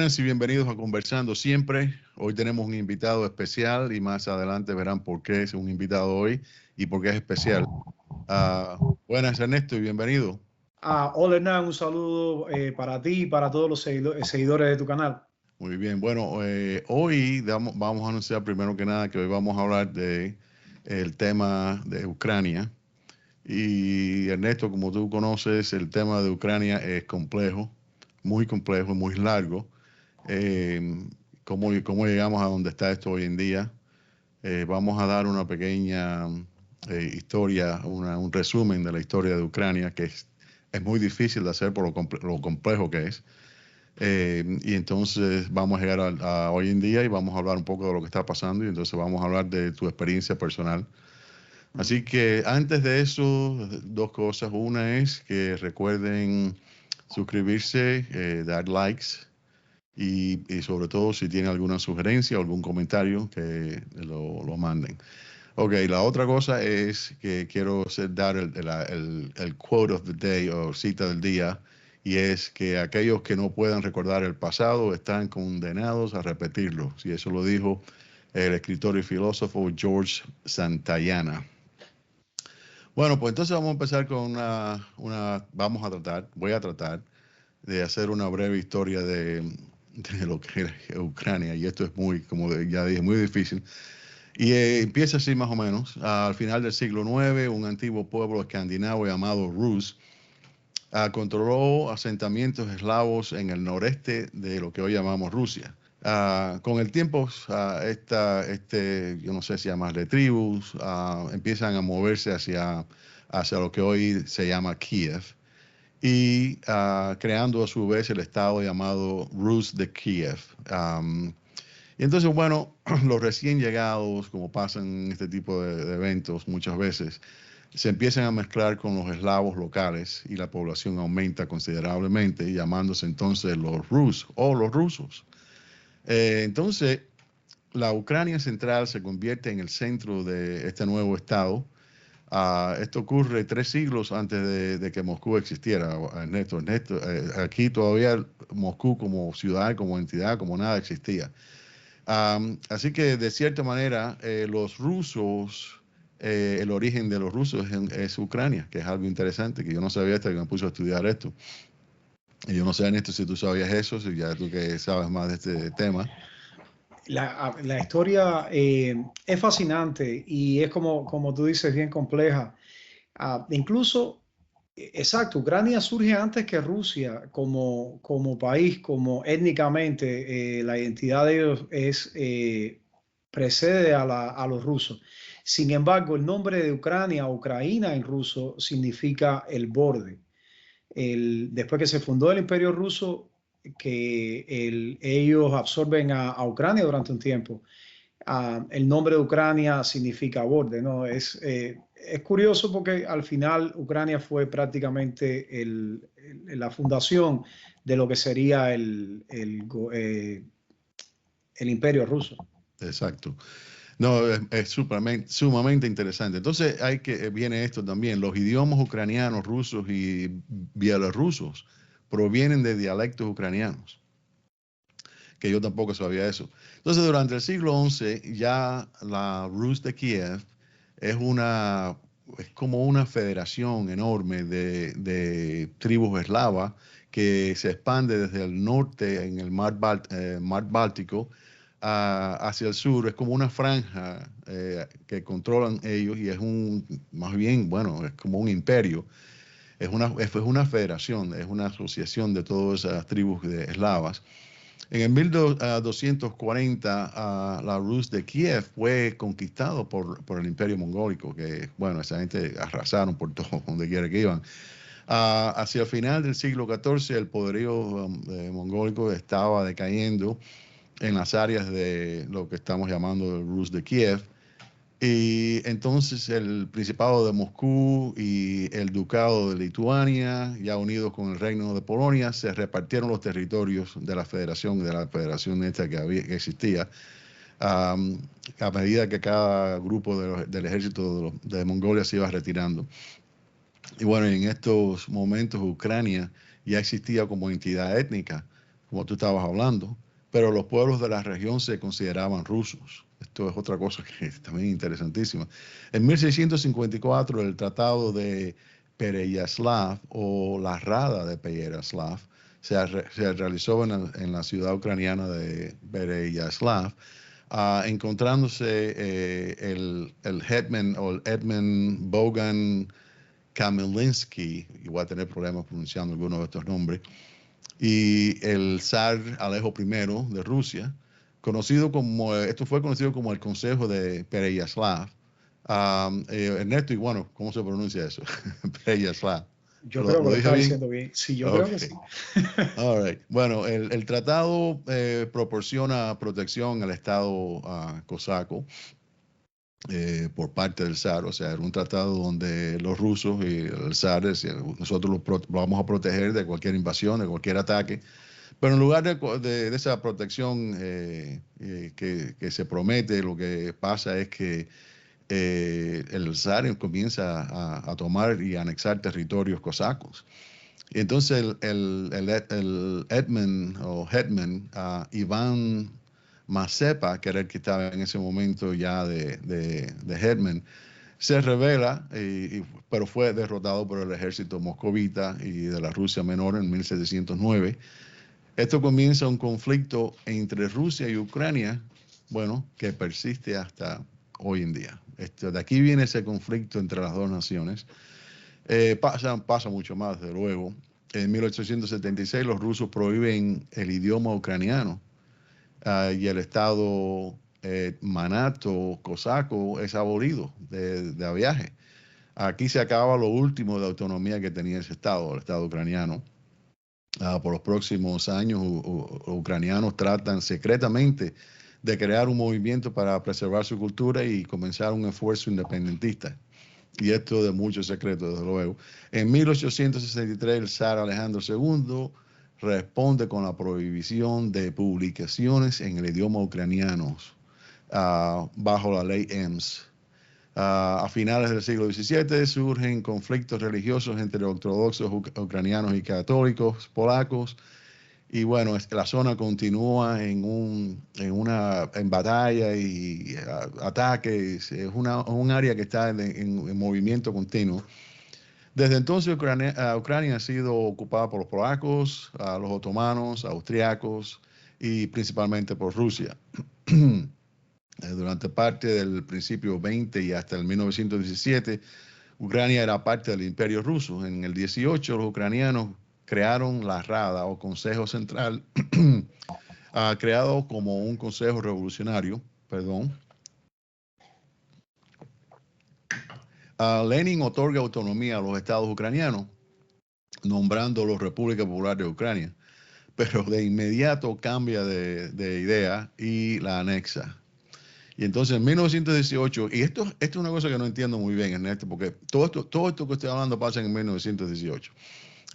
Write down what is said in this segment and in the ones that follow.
Buenas y bienvenidos a Conversando Siempre. Hoy tenemos un invitado especial y más adelante verán por qué es un invitado hoy y por qué es especial. Buenas, Ernesto, y bienvenido. Hola Hernán, un saludo para ti y para todos los seguidores de tu canal. Muy bien, bueno, hoy vamos a anunciar primero que nada que hoy vamos a hablar de el tema de Ucrania. Y Ernesto, como tú conoces, el tema de Ucrania es complejo, muy largo. Eh, ¿Cómo llegamos a donde está esto hoy en día? Vamos a dar una pequeña historia, un resumen de la historia de Ucrania, que es muy difícil de hacer por lo complejo que es. Y entonces vamos a llegar a hoy en día y vamos a hablar un poco de lo que está pasando y entonces vamos a hablar de tu experiencia personal. Así que antes de eso, dos cosas. Una es que recuerden suscribirse, dar likes y sobre todo si tienen alguna sugerencia o algún comentario que lo manden. Ok, la otra cosa es que quiero dar el quote of the day o cita del día y es que aquellos que no puedan recordar el pasado están condenados a repetirlo. Y eso lo dijo el escritor y filósofo George Santayana. Bueno, pues entonces vamos a empezar con voy a tratar de hacer una breve historia de lo que era Ucrania y esto es muy, como ya dije, muy difícil. Y empieza así más o menos. Al final del siglo IX, un antiguo pueblo escandinavo llamado Rus controló asentamientos eslavos en el noreste de lo que hoy llamamos Rusia. Con el tiempo, yo no sé si llamarle tribus, empiezan a moverse hacia lo que hoy se llama Kiev y creando a su vez el estado llamado Rus de Kiev. Y entonces, bueno, los recién llegados, como pasa en este tipo de eventos muchas veces, se empiezan a mezclar con los eslavos locales y la población aumenta considerablemente, llamándose entonces los Rus o los rusos. Entonces, la Ucrania central se convierte en el centro de este nuevo estado. Esto ocurre 3 siglos antes de que Moscú existiera, Ernesto. Aquí todavía Moscú como ciudad, como entidad, como nada existía. Así que de cierta manera los rusos, el origen de los rusos es Ucrania, que es algo interesante, que yo no sabía hasta que me puse a estudiar esto. Y yo no sé, Ernesto, si tú sabías eso, si ya tú que sabes más de este tema. La historia es fascinante y es como tú dices, bien compleja. Incluso, exacto, Ucrania surge antes que Rusia como país, como étnicamente, la identidad de ellos precede a los rusos. Sin embargo, el nombre de Ucrania, Ucraina en ruso, significa el borde. Después que se fundó el Imperio Ruso, que ellos absorben a Ucrania durante un tiempo. El nombre de Ucrania significa borde, ¿no? Es curioso porque al final Ucrania fue prácticamente la fundación de lo que sería el Imperio Ruso. Exacto. No, es sumamente interesante. Entonces viene esto también. Los idiomas ucranianos, rusos y bielorrusos provienen de dialectos ucranianos, que yo tampoco sabía eso. Entonces, durante el siglo XI, ya la Rus de Kiev es como una federación enorme de tribus eslavas que se expande desde el norte en el mar Báltico hacia el sur. Es como una franja que controlan ellos y más bien, bueno, es como un imperio. Es una federación, es una asociación de todas esas tribus eslavas. En el 1240, la Rus de Kiev fue conquistado por el Imperio Mongólico, que, bueno, esa gente arrasaron por todo, donde quiera que iban. Hacia el final del siglo XIV, el poderío mongólico estaba decayendo en las áreas de lo que estamos llamando el Rus de Kiev. Y entonces el Principado de Moscú y el Ducado de Lituania, ya unidos con el Reino de Polonia, se repartieron los territorios de la federación esta que existía, a medida que cada grupo del ejército de Mongolia se iba retirando. Y bueno, en estos momentos Ucrania ya existía como entidad étnica, como tú estabas hablando, pero los pueblos de la región se consideraban rusos. Esto es otra cosa que es también interesantísima. En 1654, el Tratado de Pereyaslav o la Rada de Pereyaslav se realizó en la ciudad ucraniana de Pereyaslav, encontrándose el hetman o el Edmund Bogan Kamelinsky, y voy a tener problemas pronunciando algunos de estos nombres, y el zar Alejo I de Rusia, esto fue conocido como el Consejo de Pereyaslav. Ernesto, y bueno, ¿cómo se pronuncia eso? Pereyaslav. Yo creo que ¿Lo lo dije estás bien? diciendo bien. Sí, yo creo Ok. que sí. All right. Bueno, el tratado proporciona protección al Estado cosaco por parte del zar. O sea, era un tratado donde los rusos y el zar decían, nosotros lo vamos a proteger de cualquier invasión, de cualquier ataque. Pero en lugar de esa protección que se promete, lo que pasa es que el zar comienza a tomar y anexar territorios cosacos. Y entonces el hetman Iván Mazepa, que era el que estaba en ese momento ya de hetman, se rebela, pero fue derrotado por el ejército moscovita y de la Rusia Menor en 1709. Esto comienza un conflicto entre Rusia y Ucrania, bueno, que persiste hasta hoy en día. De aquí viene ese conflicto entre las dos naciones. Pasa mucho más, de luego. En 1876 los rusos prohíben el idioma ucraniano y el estado manato cosaco es abolido de viaje. Aquí se acaba lo último de autonomía que tenía ese estado, el estado ucraniano. Por los próximos años, ucranianos tratan secretamente de crear un movimiento para preservar su cultura y comenzar un esfuerzo independentista. Y esto de muchos secretos, desde luego. En 1863, el zar Alejandro II responde con la prohibición de publicaciones en el idioma ucraniano bajo la ley EMS. A finales del siglo XVII surgen conflictos religiosos entre ortodoxos ucranianos y católicos polacos. Y bueno, la zona continúa en batalla y ataques. Es un área que está en movimiento continuo. Desde entonces, Ucrania ha sido ocupada por los polacos, los otomanos, austriacos y principalmente por Rusia. Durante parte del principio 20 y hasta el 1917, Ucrania era parte del Imperio Ruso. En el 18, los ucranianos crearon la Rada o Consejo Central, creado como un consejo revolucionario, perdón. Lenin otorga autonomía a los estados ucranianos, nombrándolos República Popular de Ucrania, pero de inmediato cambia de idea y la anexa. Y entonces en 1918, y esto es una cosa que no entiendo muy bien, Ernesto, porque todo esto que estoy hablando pasa en 1918.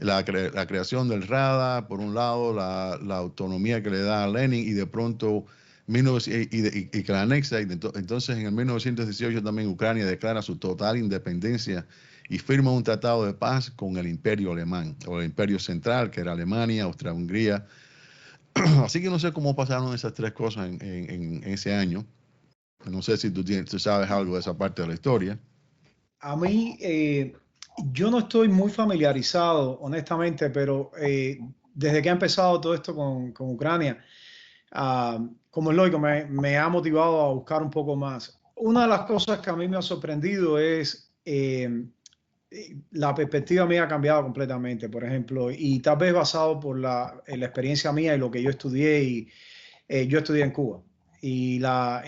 La creación del Rada, por un lado, la autonomía que le da a Lenin y de pronto y que la anexa. Y entonces en el 1918 también Ucrania declara su total independencia y firma un tratado de paz con el Imperio Alemán, o el Imperio Central, que era Alemania, Austria-Hungría. Así que no sé cómo pasaron esas tres cosas en ese año. No sé si tú sabes algo de esa parte de la historia. A mí, yo no estoy muy familiarizado, honestamente, pero desde que ha empezado todo esto con Ucrania, como es lógico, me ha motivado a buscar un poco más. Una de las cosas que a mí me ha sorprendido es la perspectiva mía ha cambiado completamente, por ejemplo, y tal vez basado por la experiencia mía y lo que yo estudié, y yo estudié en Cuba. Y la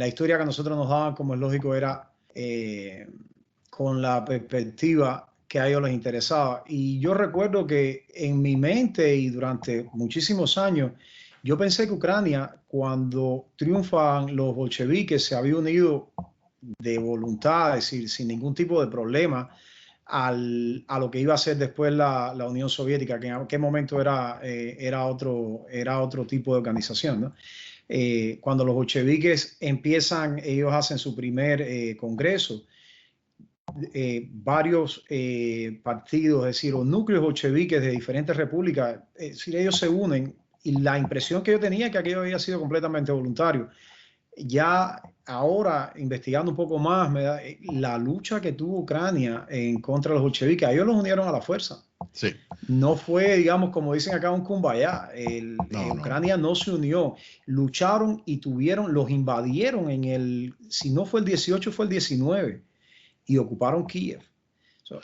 historia que nosotros nos daban, como es lógico, era con la perspectiva que a ellos les interesaba. Y yo recuerdo que en mi mente y durante muchísimos años, yo pensé que Ucrania, cuando triunfan los bolcheviques, se había unido de voluntad, es decir, sin ningún tipo de problema, a lo que iba a ser después la Unión Soviética, que en aquel momento era otro tipo de organización, ¿no? Cuando los bolcheviques empiezan, ellos hacen su primer congreso, varios partidos, es decir, los núcleos bolcheviques de diferentes repúblicas, es decir, ellos se unen y la impresión que yo tenía es que aquello había sido completamente voluntario. Ya ahora, investigando un poco más, la lucha que tuvo Ucrania en contra de los bolcheviques, ellos los unieron a la fuerza. Sí. No fue, digamos, como dicen acá, un kumbaya. Ucrania no se unió. Lucharon y los invadieron si no fue el 18, fue el 19, y ocuparon Kiev.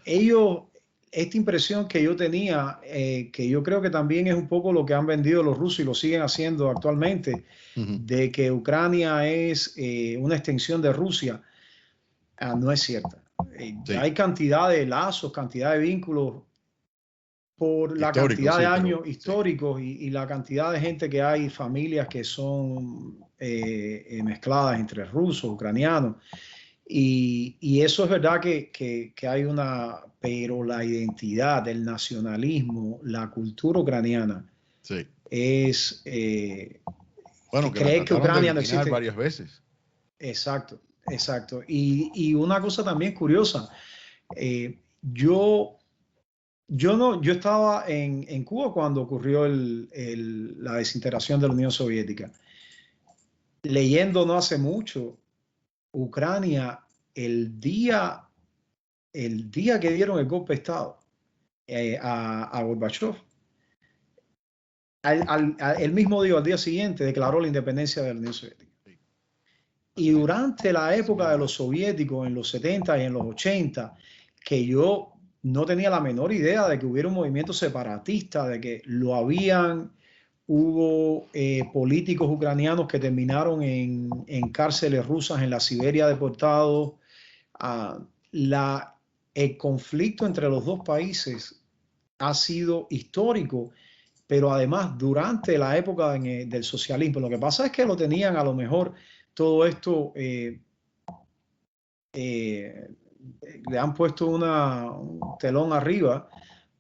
Ellos, esta impresión que yo tenía, que yo creo que también es un poco lo que han vendido los rusos y lo siguen haciendo actualmente, de que Ucrania es una extensión de Rusia, no es cierta. Sí. Hay cantidad de lazos, cantidad de vínculos por la cantidad de años históricos y la cantidad de gente que hay, familias que son mezcladas entre rusos, ucranianos. Y eso es verdad que hay pero la identidad, el nacionalismo, la cultura ucraniana es... bueno, que cree que Ucrania no existe varias veces. Exacto, exacto. Y una cosa también curiosa, yo estaba en Cuba cuando ocurrió la desintegración de la Unión Soviética. Leyendo no hace mucho, Ucrania, el día que dieron el golpe de Estado a Gorbachev, el mismo día, al día siguiente, declaró la independencia de la Unión Soviética. Y durante la época de los soviéticos, en los 70 y en los 80, que yo no tenía la menor idea de que hubiera un movimiento separatista, de que hubo políticos ucranianos que terminaron en cárceles rusas en la Siberia deportados. El conflicto entre los dos países ha sido histórico, pero además durante la época del socialismo. Lo que pasa es que lo tenían a lo mejor todo esto, le han puesto un telón arriba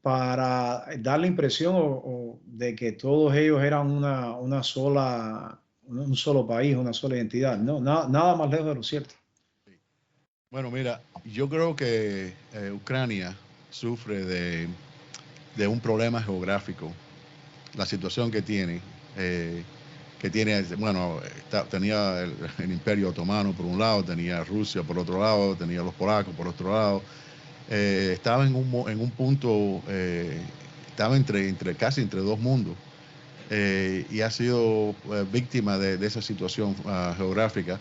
para dar la impresión de que todos ellos eran un solo país, una sola identidad. No, nada más lejos de lo cierto. Bueno, mira, yo creo que Ucrania sufre de un problema geográfico. La situación que tiene, bueno, tenía el Imperio Otomano por un lado, tenía Rusia por otro lado, tenía los polacos por otro lado. Estaba en un punto, estaba casi entre dos mundos, y ha sido víctima de esa situación geográfica.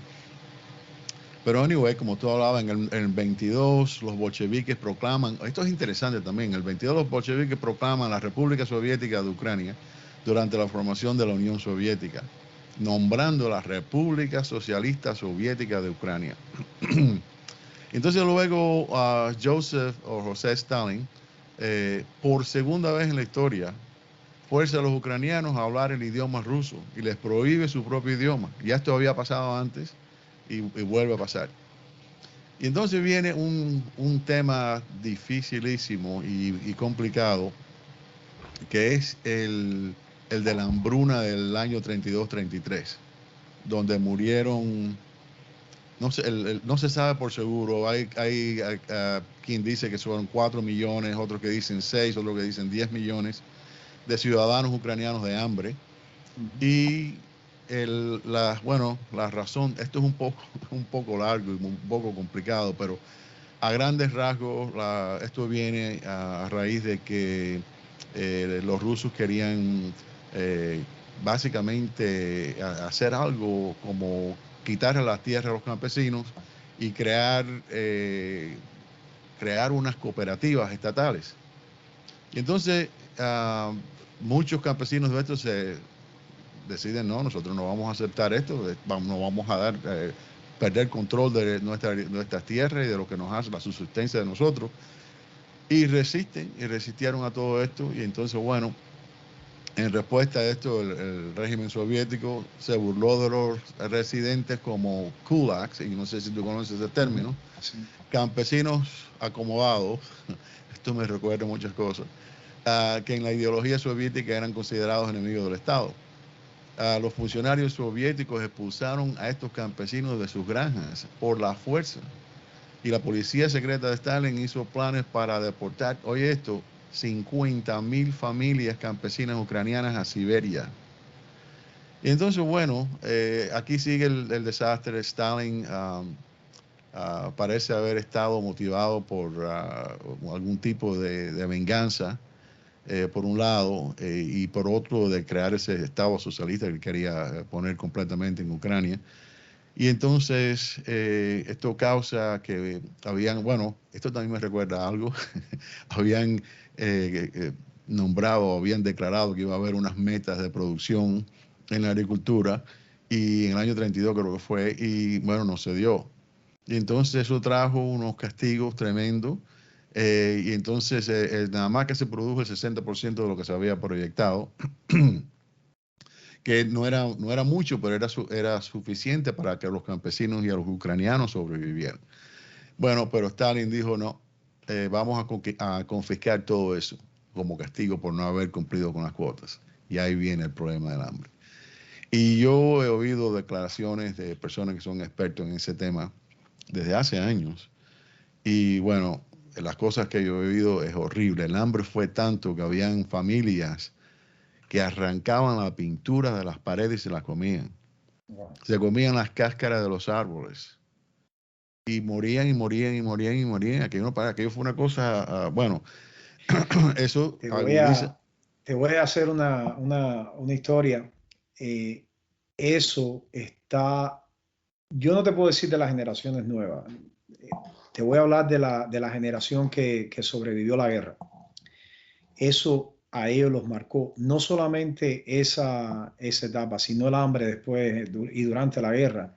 Pero anyway, como tú hablabas, en el 22 los bolcheviques proclaman, esto es interesante también, en el 22 los bolcheviques proclaman la República Soviética de Ucrania durante la formación de la Unión Soviética, nombrando la República Socialista Soviética de Ucrania. Entonces luego José Stalin, por segunda vez en la historia, fuerza a los ucranianos a hablar el idioma ruso y les prohíbe su propio idioma. Ya esto había pasado antes y vuelve a pasar. Y entonces viene un tema dificilísimo y complicado, que es el de la hambruna del año 32-33, donde murieron, no se sabe por seguro, hay quien dice que son 4 millones, otros que dicen 6, otros que dicen 10 millones de ciudadanos ucranianos de hambre. Y la razón, esto es un poco largo y un poco complicado, pero a grandes rasgos esto viene a raíz de que los rusos querían básicamente hacer algo como quitarle las tierras a los campesinos y crear unas cooperativas estatales. Y entonces muchos campesinos de estos deciden, no, nosotros no vamos a aceptar esto, no vamos a perder control de nuestras tierras y de lo que nos hace la subsistencia de nosotros. Y resistieron a todo esto. Y entonces, bueno, en respuesta a esto, el régimen soviético se burló de los residentes como kulaks, y no sé si tú conoces ese término, sí. Campesinos acomodados, esto me recuerda muchas cosas, que en la ideología soviética eran considerados enemigos del Estado. Los funcionarios soviéticos expulsaron a estos campesinos de sus granjas por la fuerza. Y la policía secreta de Stalin hizo planes para deportar, oye esto, 50,000 familias campesinas ucranianas a Siberia. Y entonces, bueno, aquí sigue el desastre. Stalin parece haber estado motivado por algún tipo de venganza, por un lado, y por otro, de crear ese Estado socialista que quería poner completamente en Ucrania. Y entonces esto causa que habían, bueno, esto también me recuerda a algo, habían nombrado, habían declarado que iba a haber unas metas de producción en la agricultura y en el año 32 creo que fue, y bueno, no se dio. Y entonces eso trajo unos castigos tremendos, y entonces nada más que se produjo el 60% de lo que se había proyectado, que no era mucho, pero era suficiente para que los campesinos y los ucranianos sobrevivieran. Bueno, pero Stalin dijo no, vamos a confiscar todo eso como castigo por no haber cumplido con las cuotas. Y ahí viene el problema del hambre. Y yo he oído declaraciones de personas que son expertos en ese tema desde hace años. Y bueno, las cosas que yo he oído es horrible. El hambre fue tanto que habían familias que arrancaban la pintura de las paredes y se las comían. Wow. Se comían las cáscaras de los árboles y morían y morían y morían y morían. Aquello fue una cosa, bueno, eso Te voy agudiza. a, te voy a hacer una historia. Eh, Eso está, yo no te puedo decir de las generaciones nuevas. Eh, Te voy a hablar de la generación que sobrevivió la guerra. Eso a ellos los marcó, no solamente esa etapa, sino el hambre después y durante la guerra,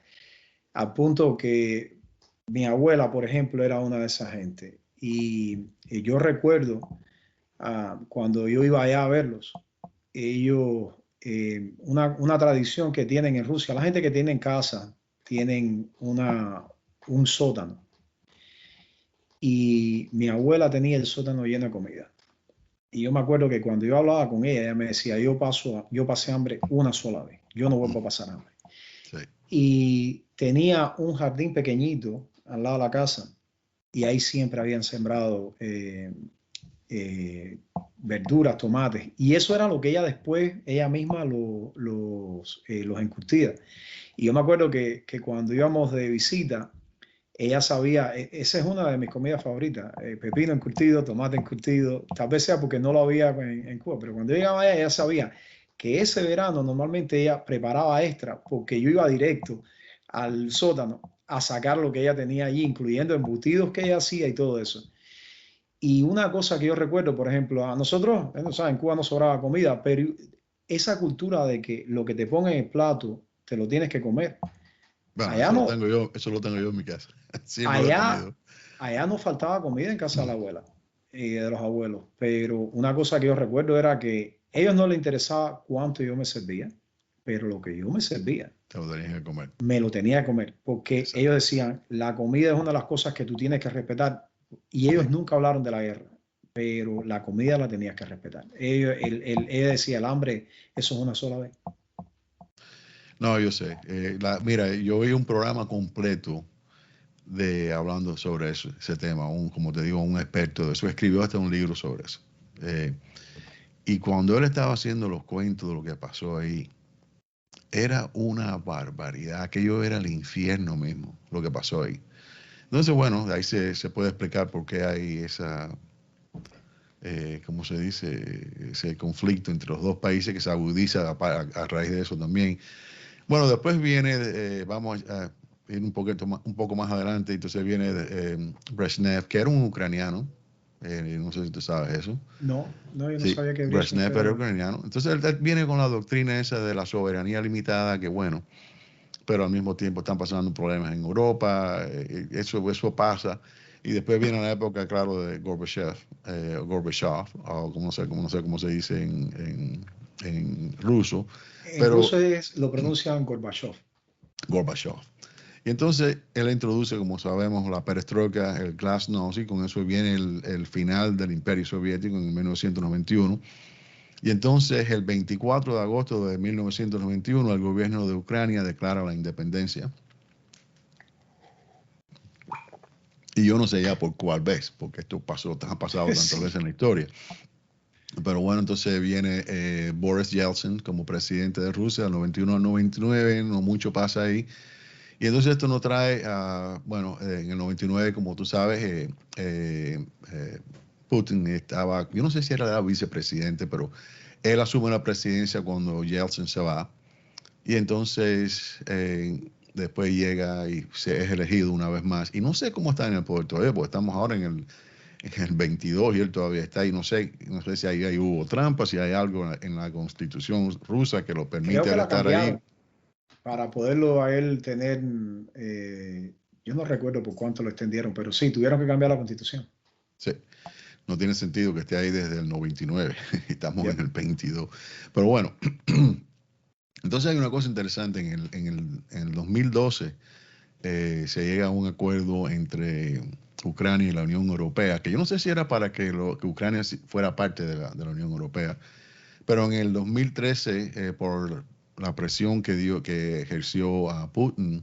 al punto que mi abuela, por ejemplo, era una de esas gente. Y yo recuerdo cuando yo iba allá a verlos, ellos, una tradición que tienen en Rusia, la gente que tiene en casa, tienen un sótano. Y mi abuela tenía el sótano lleno de comida. Y yo me acuerdo que cuando yo hablaba con ella, ella me decía, yo pasé hambre una sola vez, yo no vuelvo a pasar hambre. Sí. Y tenía un jardín pequeñito al lado de la casa y ahí siempre habían sembrado eh, verduras, tomates. Y eso era lo que ella después, ella misma los encurtía. Y yo me acuerdo que cuando íbamos de visita, ella sabía, esa es una de mis comidas favoritas, pepino encurtido, tomate encurtido, tal vez sea porque no lo había en Cuba, pero cuando yo llegaba allá, ella sabía que ese verano normalmente ella preparaba extra porque yo iba directo al sótano a sacar lo que ella tenía allí, incluyendo embutidos que ella hacía y todo eso. Y una cosa que yo recuerdo, por ejemplo, a nosotros, o sea, en Cuba no sobraba comida, pero esa cultura de que lo que te ponga en el plato te lo tienes que comer. Bueno, Allá no, eso lo tengo yo en mi casa. Siempre lo he allá, tenido. allá no faltaba comida en casa de la abuela y de los abuelos, pero una cosa que yo recuerdo era que a ellos no les interesaba cuánto yo me servía, pero lo que yo me servía, Te lo tenías que comer. me lo tenía que comer, porque ellos Exacto. decían, la comida es una de las cosas que tú tienes que respetar, y ellos Sí. nunca hablaron de la guerra, pero la comida la tenías que respetar. Ella decía, el hambre, eso es una sola vez. No, yo sé. Mira, yo vi un programa completo hablando sobre eso, ese tema, como te digo, un experto de eso, escribió hasta un libro sobre eso. Eh, y cuando él estaba haciendo los cuentos de lo que pasó ahí, era una barbaridad, aquello era el infierno mismo, lo que pasó ahí. Entonces, bueno, de ahí se puede explicar por qué hay ¿cómo se dice? Ese conflicto entre los dos países que se agudiza a raíz de eso también. Bueno, después viene, vamos a ir un poco más adelante, entonces viene Brezhnev, que era un ucraniano, no sé si tú sabes eso. No, no, yo no Sí, sabía que Brezhnev Brezhnev era era... ucraniano. Entonces él viene con la doctrina esa de la soberanía limitada, que bueno, pero al mismo tiempo están pasando problemas en Europa, eso pasa. Y después viene la época, claro, de Gorbachev, o como no sé cómo se dice en ruso, En pero ruso lo pronuncian Gorbachev. Gorbachev. Y entonces él introduce, como sabemos, la perestroika, el glasnost, y con eso viene el final del Imperio Soviético en 1991. Y entonces el 24 de agosto de 1991 el gobierno de Ucrania declara la independencia. Y yo no sé ya por cuál vez, porque esto ha pasado tantas veces Sí. en la historia. Pero bueno, entonces viene Boris Yeltsin como presidente de Rusia, del 91 al 99, no mucho pasa ahí. Y entonces esto nos trae, bueno, en el 99, como tú sabes, Putin estaba, yo no sé si era vicepresidente, pero él asume la presidencia cuando Yeltsin se va. Y entonces después llega y se es elegido una vez más. Y no sé cómo está en el poder todavía, porque estamos ahora en el 22 y él todavía está ahí. No sé si ahí hubo trampa, si hay algo en la constitución rusa que lo Creo permite que él la estar ahí. cambiaron para poderlo a él tener, yo no recuerdo por cuánto lo extendieron, pero sí, tuvieron que cambiar la constitución. Sí. No tiene sentido que esté ahí desde el 99. Estamos en Yep. el 22. Pero bueno, entonces hay una cosa interesante. En el 2012 se llega a un acuerdo entre Ucrania y la Unión Europea, que yo no sé si era para que Ucrania fuera parte de la Unión Europea, pero en el 2013, por la presión que ejerció a Putin,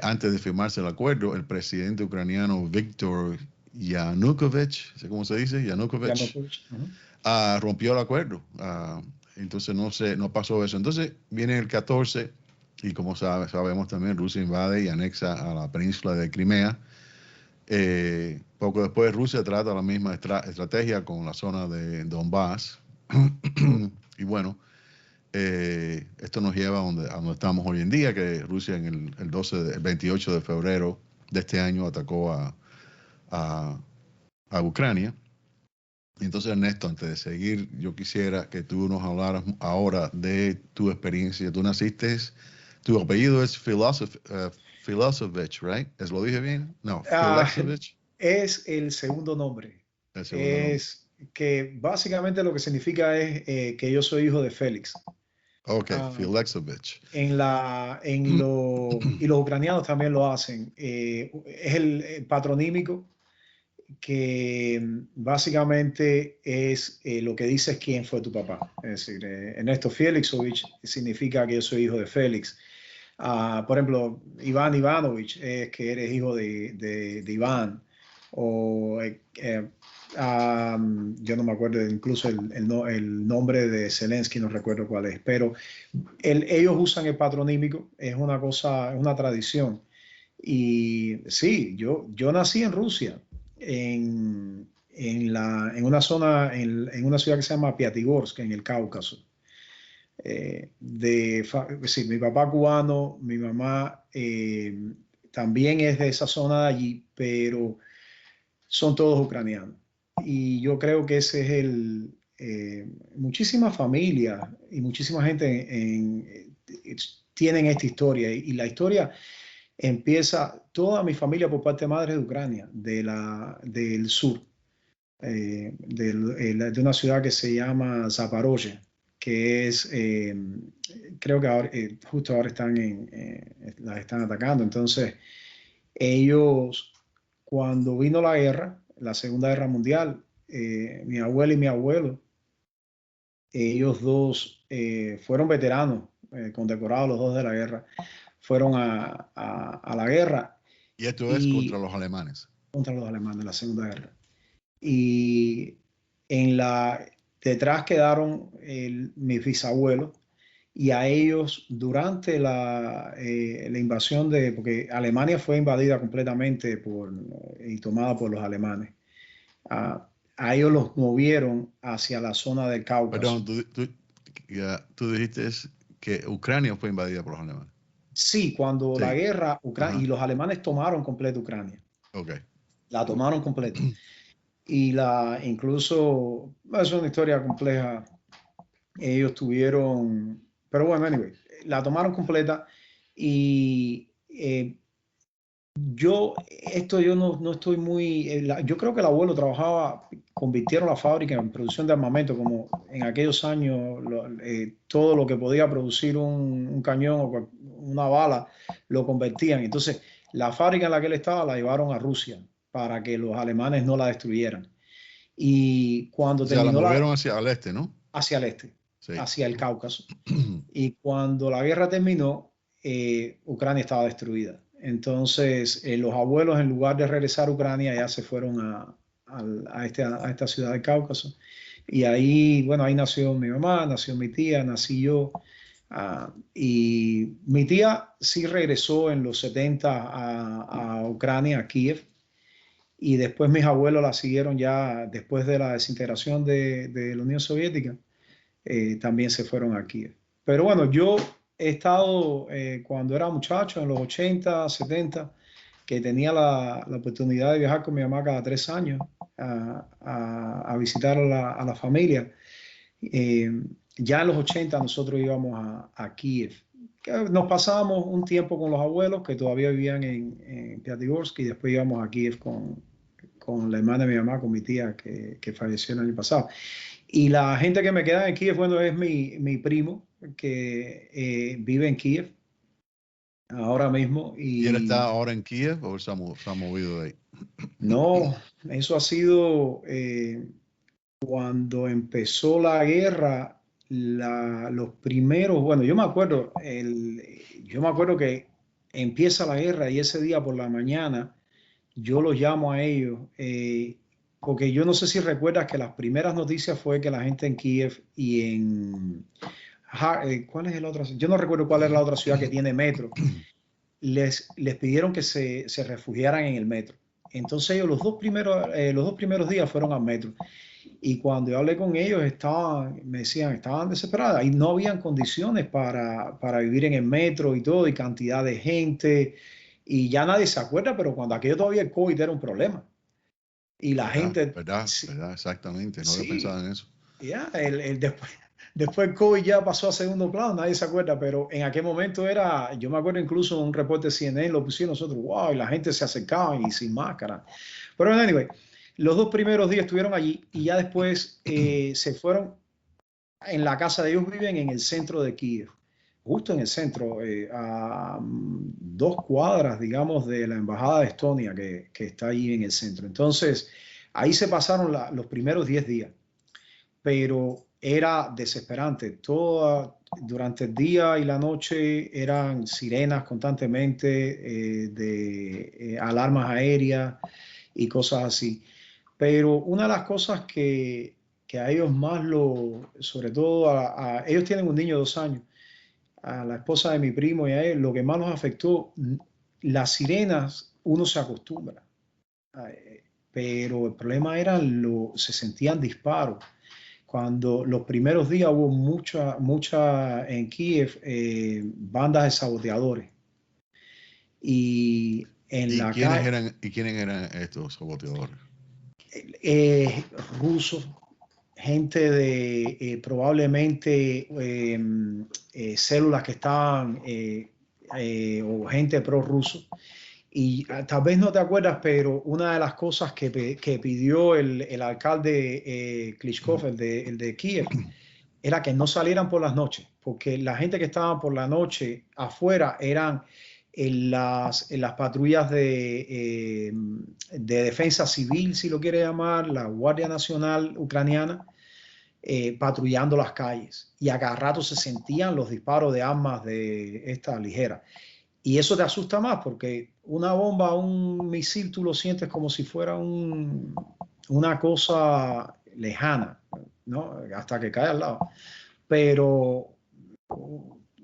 antes de firmarse el acuerdo, el presidente ucraniano Viktor Yanukovych, ¿sé cómo se dice? Yanukovych, Yanukovych. Ujú. rompió el acuerdo. Entonces no pasó eso. Entonces viene el 14 y como sabemos también, Rusia invade y anexa a la península de Crimea. Poco después Rusia trata la misma estrategia con la zona de Donbass. Y bueno, esto nos lleva a donde estamos hoy en día, que Rusia el 28 de febrero de este año atacó a, a Ucrania. Y entonces, Ernesto, antes de seguir, yo quisiera que tú nos hablaras ahora de tu experiencia. Tú naciste, tu apellido es Filosofovich, ¿right? ¿Lo dije bien? No, Ah, Filexovich, es el segundo nombre. el segundo nombre. Es que básicamente lo que significa es que yo soy hijo de Félix. Ok, Ah, Filexovich. y los ucranianos también lo hacen. Es el patronímico que básicamente es lo que dice es quién fue tu papá. Es decir, Ernesto Félixovich significa que yo soy hijo de Félix. Por ejemplo, Iván Ivanovich es que eres hijo de Iván. O yo no me acuerdo, incluso el nombre de Zelensky, no recuerdo cuál es, pero ellos usan el patronímico, es una cosa, es una tradición. Y sí, yo nací en Rusia, en una zona, en una ciudad que se llama Piatigorsk, en el Cáucaso. Sí, mi papá cubano, mi mamá también es de esa zona de allí, pero son todos ucranianos. Y yo creo que ese es muchísimas familias y muchísima gente tienen esta historia. Y la historia empieza, toda mi familia por parte de madre de Ucrania, del sur, de una ciudad que se llama Zaporozhye, que es, creo que ahora, justo ahora las están atacando. Entonces, ellos, cuando vino la guerra, la Segunda Guerra Mundial, mi abuela y mi abuelo, ellos dos fueron veteranos, condecorados los dos de la guerra, fueron a la guerra Y esto es contra y los alemanes. contra los alemanes en la Segunda Guerra. Y detrás quedaron mis bisabuelos y a ellos durante la invasión porque Alemania fue invadida completamente y tomada por los alemanes. A ellos los movieron hacia la zona del Perdón, Cáucaso. tú dijiste que Ucrania fue invadida por los alemanes. Sí, cuando la Sí. guerra, y Ajá. los alemanes tomaron completa Ucrania, Ok. la tomaron completa. Incluso, es una historia compleja. Ellos tuvieron, pero bueno, anyway, la tomaron completa y yo no estoy muy, yo creo que el abuelo trabajaba, convirtieron la fábrica en producción de armamento, como en aquellos años, todo lo que podía producir un cañón o una bala, lo convertían. Entonces, la fábrica en la que él estaba la llevaron a Rusia para que los alemanes no la destruyeran. Y cuando O sea, la terminó movieron hacia el este, ¿no? hacia el este, Sí. hacia el Cáucaso. Y cuando la guerra terminó, Ucrania estaba destruida. Entonces, los abuelos, en lugar de regresar a Ucrania, ya se fueron a esta ciudad del Cáucaso. Y ahí, bueno, ahí nació mi mamá, nació mi tía, nací yo. Y mi tía sí regresó en los 70 a Ucrania, a Kiev, y después mis abuelos la siguieron ya después de la desintegración de la Unión Soviética, también se fueron a Kiev. Pero bueno, yo he estado cuando era muchacho, en los 80, 70, que tenía la oportunidad de viajar con mi mamá cada 3 años a visitar a la familia. Eh, ya en los 80 nosotros íbamos a Kiev. Nos pasábamos un tiempo con los abuelos que todavía vivían en Piatigorsky, y después íbamos a Kiev con la hermana de mi mamá, con mi tía que falleció el año pasado. Y la gente que me queda en Kiev, bueno, es mi primo que vive en Kiev ahora mismo. ¿Y él está Y ahora en Kiev o se ha movido de ahí? no, eso ha sido cuando empezó la guerra, los primeros, bueno, yo me acuerdo que empieza la guerra y ese día por la mañana yo los llamo a ellos, porque yo no sé si recuerdas que las primeras noticias fue que la gente en Kiev y ¿cuál es el otro? Yo no recuerdo cuál es la otra ciudad que tiene metro. Les pidieron que se refugiaran en el metro. Entonces ellos los dos primeros días fueron al metro. Y cuando yo hablé con ellos, me decían, estaban desesperadas y no habían condiciones para vivir en el metro y todo, y cantidad de gente. Y ya nadie se acuerda, pero cuando aquello todavía el COVID era un problema. Y la ¿Verdad? gente, ¿Verdad? sí, ¿Verdad? Exactamente. No había sí, pensado en eso. ya, después el COVID ya pasó a segundo plano, nadie se acuerda, pero en aquel momento yo me acuerdo incluso un reporte de CNN, lo pusieron nosotros, wow, y la gente se acercaba y sin máscara. Pero anyway, los dos primeros días estuvieron allí y ya después se fueron en la casa de ellos, viven en el centro de Kiev, justo en el centro, a 2 cuadras, digamos, de la embajada de Estonia que está ahí en el centro. Entonces, ahí se pasaron los primeros 10 días, pero era desesperante. Durante el día y la noche eran sirenas constantemente, de alarmas aéreas y cosas así. Pero una de las cosas que a ellos más sobre todo ellos tienen un niño de 2 años, a la esposa de mi primo y a él, lo que más los afectó, las sirenas, uno se acostumbra, pero el problema era se sentían disparos. Cuando los primeros días hubo mucha en Kiev, bandas de saboteadores. Y en ¿Y la quiénes calle, eran estos saboteadores? rusos, gente de probablemente células que estaban, o gente pro-ruso. Y tal vez no te acuerdas, pero una de las cosas que pidió el alcalde Klitschko, el de Kiev, era que no salieran por las noches, porque la gente que estaba por la noche afuera eran en las patrullas de defensa civil, si lo quiere llamar, la Guardia Nacional Ucraniana, patrullando las calles. Y a cada rato se sentían los disparos de armas de esta ligera. Y eso te asusta más porque una bomba, un misil, tú lo sientes como si fuera una cosa lejana, ¿no? Hasta que cae al lado. Pero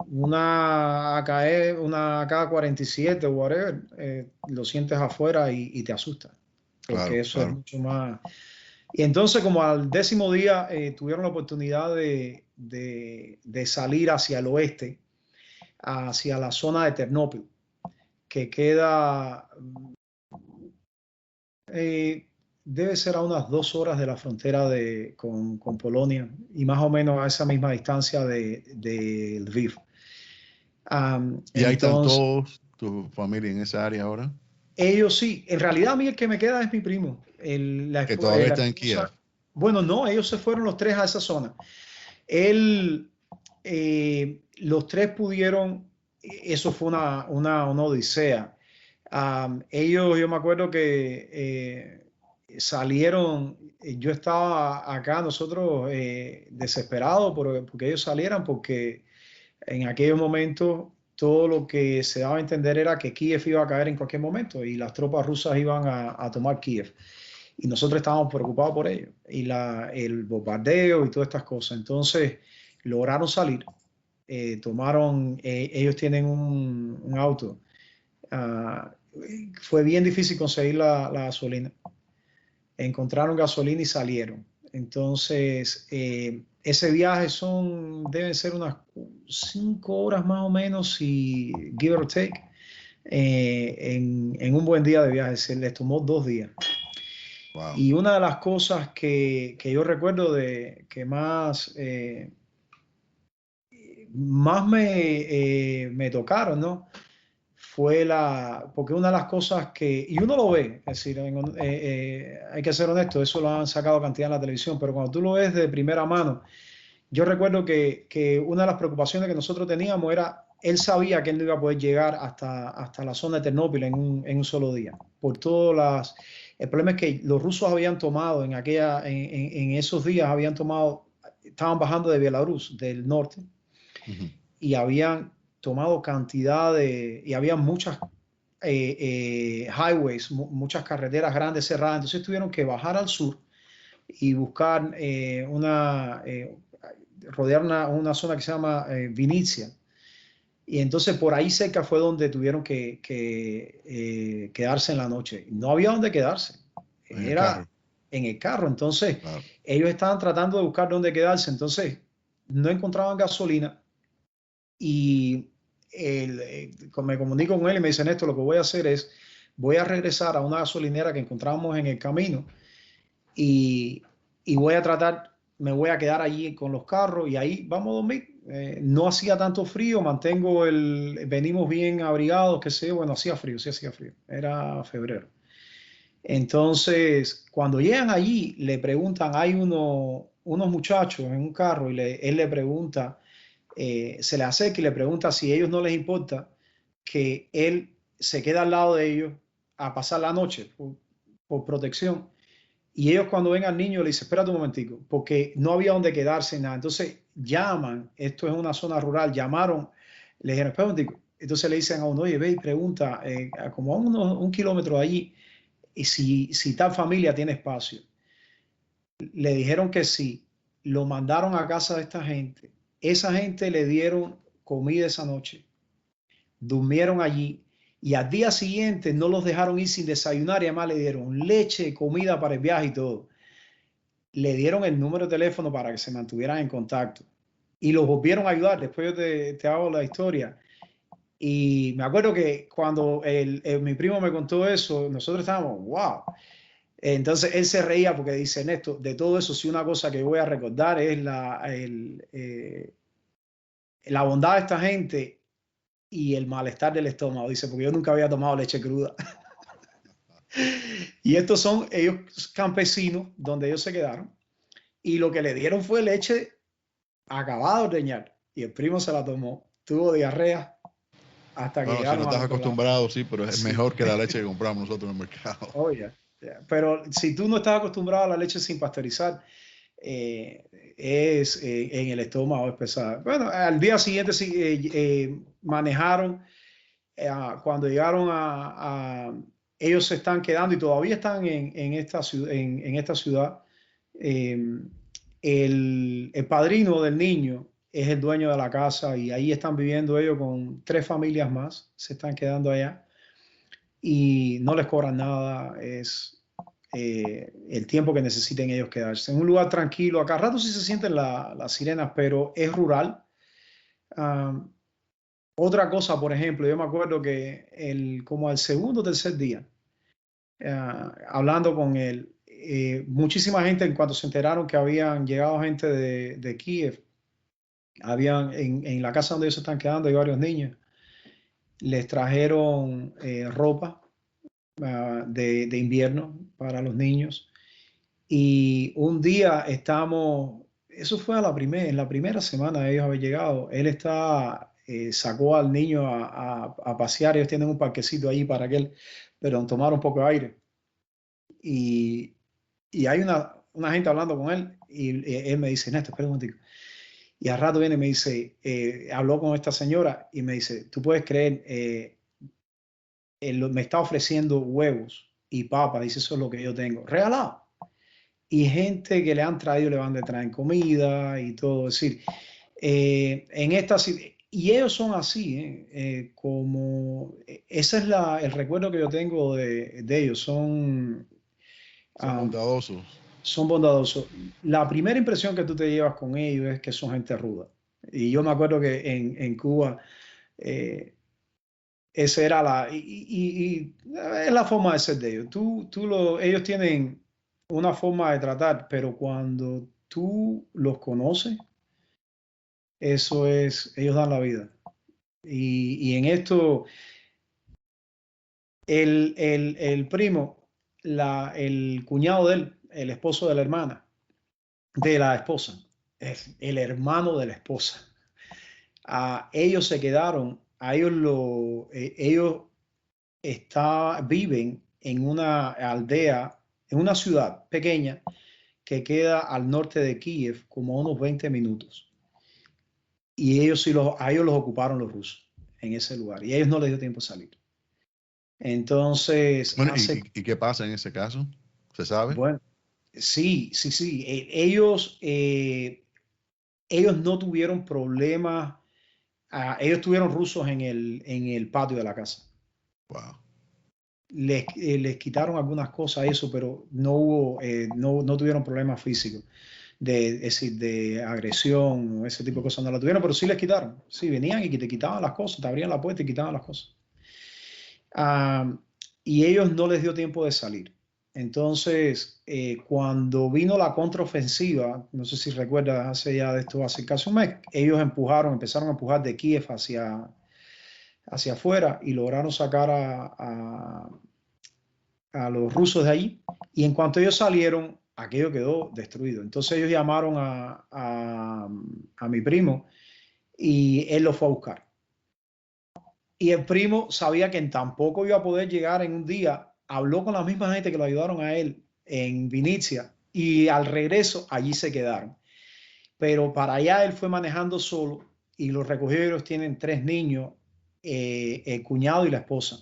una AKE, una AK-47 o whatever, lo sientes afuera y te asusta, porque Claro, eso es claro. mucho más. Y entonces, como al 10.º día, tuvieron la oportunidad de salir hacia el oeste, hacia la zona de Ternópil, que queda, eh, debe ser a unas 2 horas de la frontera con Polonia y más o menos a esa misma distancia de Lviv. ¿Y ahí están Entonces, todos tu familia en esa área ahora? ellos sí, en realidad a mí el que me queda es mi primo, Que todavía la está en Kiev. esposa. Bueno, no, ellos se fueron los tres a esa zona. Él, los tres pudieron, eso fue una odisea. Ellos, yo me acuerdo que salieron, yo estaba acá, nosotros desesperados porque ellos salieran, porque en aquellos momentos todo lo que se daba a entender era que Kiev iba a caer en cualquier momento y las tropas rusas iban a tomar Kiev. y nosotros estábamos preocupados por ellos, y el bombardeo y todas estas cosas. Entonces lograron salir, ellos tienen un auto. Fue bien difícil conseguir la gasolina. Encontraron gasolina y salieron. Entonces, ese viaje deben ser unas 5 horas más o menos, y give or take, en un buen día de viaje. Se les tomó 2 días. Wow. Y una de las cosas que yo recuerdo que más me tocaron, ¿no? Fue porque una de las cosas y uno lo ve, es decir, hay que ser honesto, eso lo han sacado cantidad en la televisión, pero cuando tú lo ves de primera mano, yo recuerdo que una de las preocupaciones que nosotros teníamos era, él sabía que él no iba a poder llegar hasta la zona de Ternópil en un solo día, por todas el problema es que los rusos habían tomado en esos días, estaban bajando de Bielorrusia, del norte, y habían tomado y había muchas highways, muchas carreteras grandes cerradas. Entonces tuvieron que bajar al sur y buscar rodear una zona que se llama Vinicia. Y entonces por ahí cerca fue donde tuvieron que quedarse en la noche. No había donde quedarse. Era en el carro. Entonces ellos estaban tratando de buscar dónde quedarse. Entonces no encontraban gasolina. Y me comunico con él y me dice, Néstor, lo que voy a hacer es, voy a regresar a una gasolinera que encontramos en el camino y me voy a quedar allí con los carros y ahí vamos a dormir. No hacía tanto frío, venimos bien abrigados, que sé, bueno, hacía frío, sí hacía frío, era febrero. Entonces, cuando llegan allí, le preguntan, hay unos muchachos en un carro y él le pregunta, se le acerca y le pregunta si a ellos no les importa que él se quede al lado de ellos a pasar la noche por protección. Y ellos cuando ven al niño le dicen, espérate un momentico, porque no había donde quedarse, nada. Entonces llaman, esto es una zona rural, llamaron, le dijeron, espérate un momentico. Entonces le dicen a uno, oye, ve y pregunta, como a un kilómetro de allí, y si tal familia tiene espacio. Le dijeron que sí, lo mandaron a casa de esta gente. Esa gente le dieron comida esa noche, durmieron allí y al día siguiente no los dejaron ir sin desayunar y además le dieron leche, comida para el viaje y todo. Le dieron el número de teléfono para que se mantuvieran en contacto y los volvieron a ayudar. Después yo te hago la historia. Y me acuerdo que cuando mi primo me contó eso, nosotros estábamos, wow. Entonces él se reía porque dice, Néstor, de todo eso, sí, una cosa que voy a recordar es la bondad de esta gente y el malestar del estómago. Dice, porque yo nunca había tomado leche cruda. Y estos son ellos campesinos donde ellos se quedaron. Y lo que le dieron fue leche acabada de ordeñar. Y el primo se la tomó. Tuvo diarrea hasta que llegaron. Si no estás acostumbrado, sí, pero es mejor que la leche que compramos nosotros en el mercado. Oh, yeah. Pero si tú no estás acostumbrado a la leche sin pasteurizar, en el estómago es pesada. Bueno, al día siguiente manejaron, cuando llegaron ellos se están quedando y todavía están en esta ciudad. El padrino del niño es el dueño de la casa y ahí están viviendo ellos con 3 familias más, se están quedando allá y no les cobran nada, es el tiempo que necesiten ellos quedarse. En un lugar tranquilo, acá rato sí se sienten las sirenas, pero es rural. Otra cosa, por ejemplo, yo me acuerdo que como al segundo o tercer día, hablando con él, muchísima gente, en cuanto se enteraron que habían llegado gente de Kiev, en la casa donde ellos se están quedando, hay varios niños, les trajeron ropa de invierno para los niños. Y un día eso fue en la primera semana de ellos haber llegado, él sacó al niño a pasear, ellos tienen un parquecito ahí para pero tomar un poco de aire. Y hay una gente hablando con él y él me dice, Néstor, espera un momentico. Y al rato viene y me dice, habló con esta señora y me dice, tú puedes creer, él me está ofreciendo huevos y papa, dice, eso es lo que yo tengo, regalado. Y gente que le han traído, le van a traer comida y todo. Es decir, en esta, y ellos son así, como, ese es el recuerdo que yo tengo de ellos, Son bondadosos. son bondadosos. La primera impresión que tú te llevas con ellos es que son gente ruda. Y yo me acuerdo que en Cuba, esa era es la forma de ser de ellos. Ellos tienen una forma de tratar, pero cuando tú los conoces, eso es, ellos dan la vida. Y en esto, el primo, el cuñado de él, el esposo de la hermana, de la esposa, es el hermano de la esposa. Ellos se quedaron, ellos viven en una aldea, en una ciudad pequeña que queda al norte de Kiev, como a unos 20 minutos. Y a ellos los ocuparon los rusos en ese lugar. Y a ellos no les dio tiempo de salir. Entonces, Bueno, ¿y qué pasa en ese caso? ¿Se sabe? bueno, sí. Ellos no tuvieron problemas. Ellos tuvieron rusos en el patio de la casa. Wow. Les quitaron algunas cosas, eso, pero no tuvieron problemas físicos, es decir, de agresión o ese tipo de cosas no la tuvieron, pero sí les quitaron. Sí, venían y te quitaban las cosas, te abrían la puerta y quitaban las cosas. Y ellos no les dio tiempo de salir. Entonces, cuando vino la contraofensiva, no sé si recuerdas, hace casi un mes, ellos empezaron a empujar de Kiev hacia afuera y lograron sacar a los rusos de allí. Y en cuanto ellos salieron, aquello quedó destruido. Entonces ellos llamaron a mi primo y él lo fue a buscar. Y el primo sabía que tampoco iba a poder llegar en un día. Habló con la misma gente que lo ayudaron a él en Vinicia y al regreso allí se quedaron. Pero para allá él fue manejando solo y los recogió. Ellos tienen 3 niños, el cuñado y la esposa.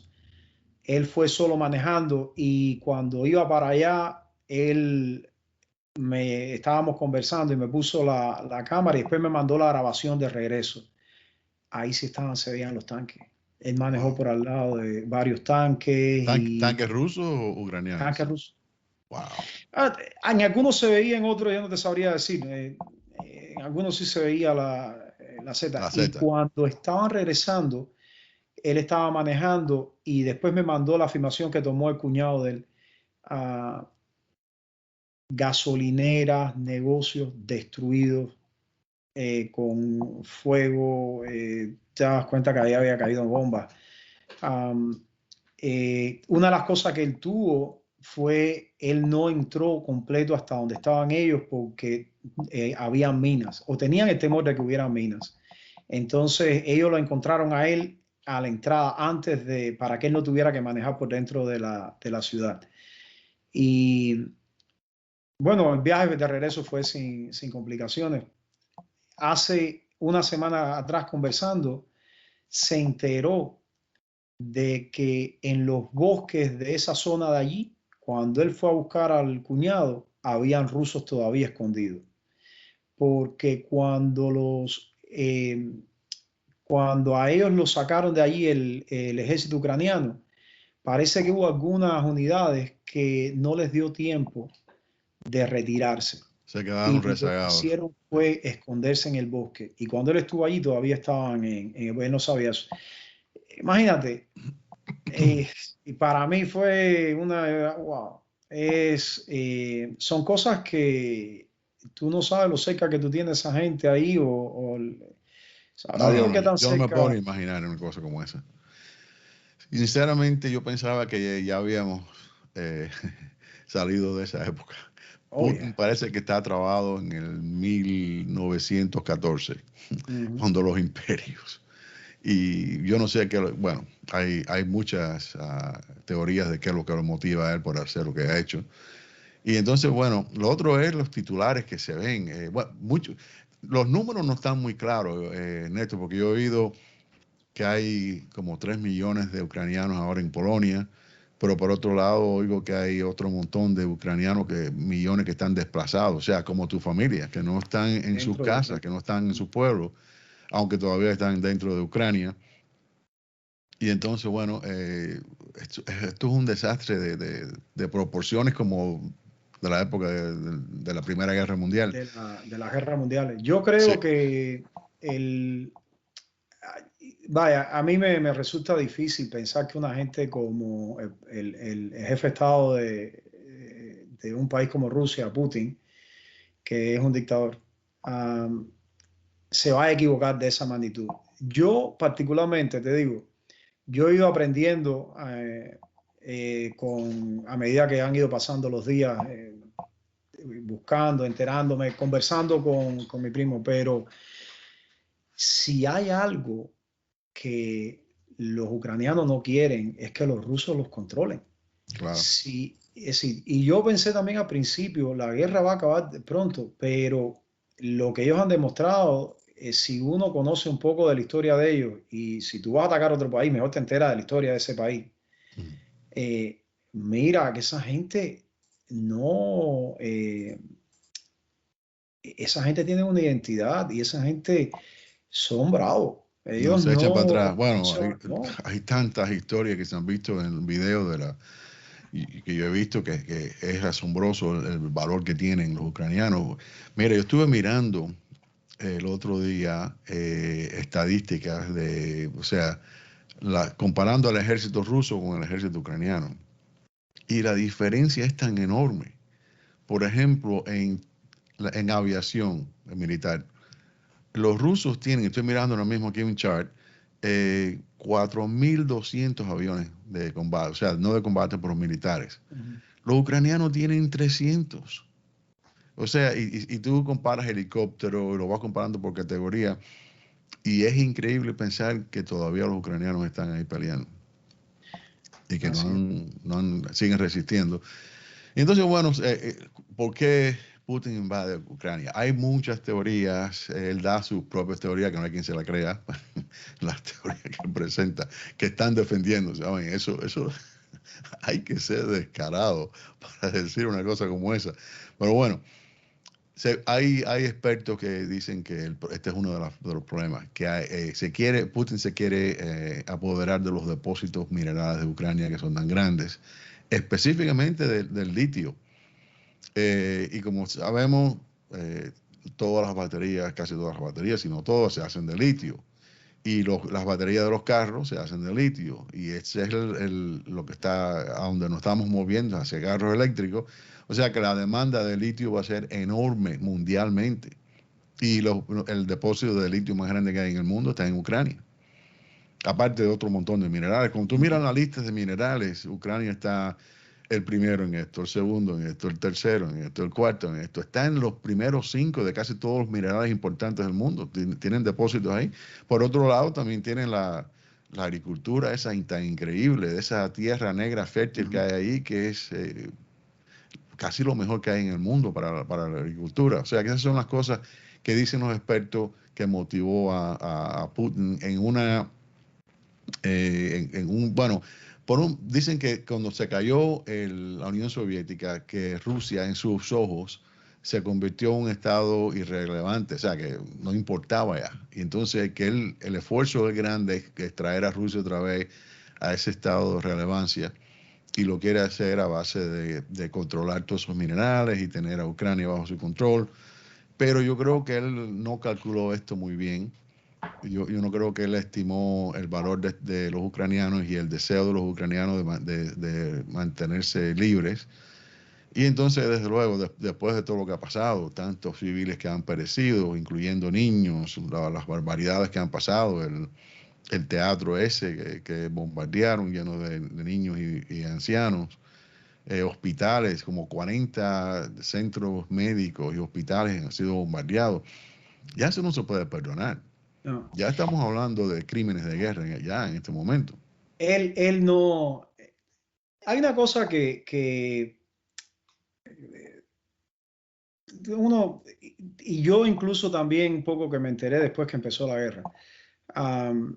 Él fue solo manejando y cuando iba para allá, estábamos conversando y me puso la cámara y después me mandó la grabación de regreso. Ahí sí se veían los tanques. Él manejó Wow. por al lado de varios tanques y ¿Tanques rusos o ucranianos? tanques rusos. Wow. En algunos se veía, en otros yo no te sabría decir. En algunos sí se veía la Z. La Y Z. cuando estaban regresando, él estaba manejando y después me mandó la filmación que tomó el cuñado de él. Gasolineras, negocios destruidos, con fuego, te das cuenta que ahí había caído bombas. Una de las cosas que él tuvo fue, él no entró completo hasta donde estaban ellos porque había minas, o tenían el temor de que hubiera minas. Entonces ellos lo encontraron a él a la entrada para que él no tuviera que manejar por dentro de la ciudad. Y bueno, el viaje de regreso fue sin complicaciones. Hace una semana atrás conversando, se enteró de que en los bosques de esa zona de allí, cuando él fue a buscar al cuñado, habían rusos todavía escondidos. Porque cuando a ellos los sacaron de allí el ejército ucraniano, parece que hubo algunas unidades que no les dio tiempo de retirarse. Se Y quedaron lo que rezagados. hicieron fue esconderse en el bosque. Y cuando él estuvo allí, todavía estaban él no sabía eso. Imagínate, y para mí fue wow, son cosas que tú no sabes lo cerca que tú tienes esa gente ahí o sabrá No, no, Dios no. qué tan Yo no me puedo cerca. ni imaginar una cosa como esa. Y sinceramente, yo pensaba que ya habíamos eh, salido de esa época. Oh, Putin yeah. parece que está trabado en el 1914, Ujú. cuando los imperios. Y yo no sé qué, bueno, hay muchas teorías de qué es lo que lo motiva a él por hacer lo que ha hecho. Y entonces, bueno, lo otro es los titulares que se ven. Bueno, los números no están muy claros, Néstor, porque yo he oído que hay como 3 millones de ucranianos ahora en Polonia, pero por otro lado oigo que hay otro montón de ucranianos, millones que están desplazados, o sea, como tu familia, que no están en sus dentro de casas, que no están en su pueblo, aunque todavía están dentro de Ucrania. Y entonces, bueno, esto es un desastre de proporciones como de la época de la Primera Guerra Mundial. de la guerra mundial. Yo creo Sí, que el, vaya, a mí me resulta difícil pensar que una gente como el jefe de Estado de un país como Rusia, Putin, que es un dictador, um, se va a equivocar de esa magnitud. Yo particularmente te digo, yo he ido aprendiendo a medida que han ido pasando los días, buscando, enterándome, conversando con mi primo, pero si hay algo que los ucranianos no quieren es que los rusos los controlen. claro, Sí, es decir, y yo pensé también al principio, la guerra va a acabar de pronto, pero lo que ellos han demostrado, si uno conoce un poco de la historia de ellos y si tú vas a atacar a otro país, mejor te enteras de la historia de ese país. Mira que esa gente no, esa gente tiene una identidad y esa gente son bravos. no Ellos se echan para atrás. no Bueno, se van, no. hay tantas historias que se han visto en el video y que yo he visto que es asombroso el valor que tienen los ucranianos. Mira, yo estuve mirando el otro día estadísticas o sea, comparando al ejército ruso con el ejército ucraniano. Y la diferencia es tan enorme. Por ejemplo, en aviación militar, los rusos tienen, estoy mirando ahora mismo aquí un chart, 4.200 aviones de combate, o sea, no de combate, pero militares. Los ucranianos tienen 300. O sea, y tú comparas helicóptero, lo vas comparando por categoría, y es increíble pensar que todavía los ucranianos están ahí peleando y que Así es. siguen resistiendo. Y entonces, bueno, ¿por qué Putin invade Ucrania? Hay muchas teorías, él da sus propias teorías, que no hay quien se la crea, las teorías que presenta, que están defendiendo, ¿saben? Eso hay que ser descarado para decir una cosa como esa. Pero bueno, hay expertos que dicen que este es uno de los problemas, que Putin se quiere apoderar de los depósitos minerales de Ucrania que son tan grandes, específicamente del litio. Y como sabemos, eh, todas las baterías, casi todas las baterías, si no todas, se hacen de litio. Y las baterías de los carros se hacen de litio. Y ese es lo que está, a donde nos estamos moviendo, hacia carros eléctricos. O sea que la demanda de litio va a ser enorme mundialmente. Y el depósito de litio más grande que hay en el mundo está en Ucrania. Aparte de otro montón de minerales. Cuando tú miras la lista de minerales, Ucrania está el primero en esto, el segundo en esto, el tercero en esto, el cuarto en esto. Está en los primeros 5 de casi todos los minerales importantes del mundo. Tienen depósitos ahí. Por otro lado, también tienen la agricultura esa tan increíble, de esa tierra negra fértil que hay ahí, que es casi lo mejor que hay en el mundo para la agricultura. O sea, que esas son las cosas que dicen los expertos que motivó a Putin bueno, dicen que cuando se cayó la Unión Soviética, que Rusia en sus ojos se convirtió en un estado irrelevante, o sea, que no importaba ya. Y entonces que el esfuerzo es grande, que es traer a Rusia otra vez a ese estado de relevancia, y lo quiere hacer a base de controlar todos esos minerales y tener a Ucrania bajo su control. Pero yo creo que él no calculó esto muy bien. Yo no creo que él estimó el valor de los ucranianos y el deseo de los ucranianos de mantenerse libres. Y entonces, desde luego, después de todo lo que ha pasado, tantos civiles que han perecido, incluyendo niños, las barbaridades que han pasado, el teatro ese que bombardearon lleno de niños y ancianos, hospitales, como 40 centros médicos y hospitales han sido bombardeados. Ya eso no se puede perdonar. No. Ya estamos hablando de crímenes de guerra ya en este momento. Él no. Hay una cosa que uno, y yo incluso también un poco que me enteré después que empezó la guerra. Um,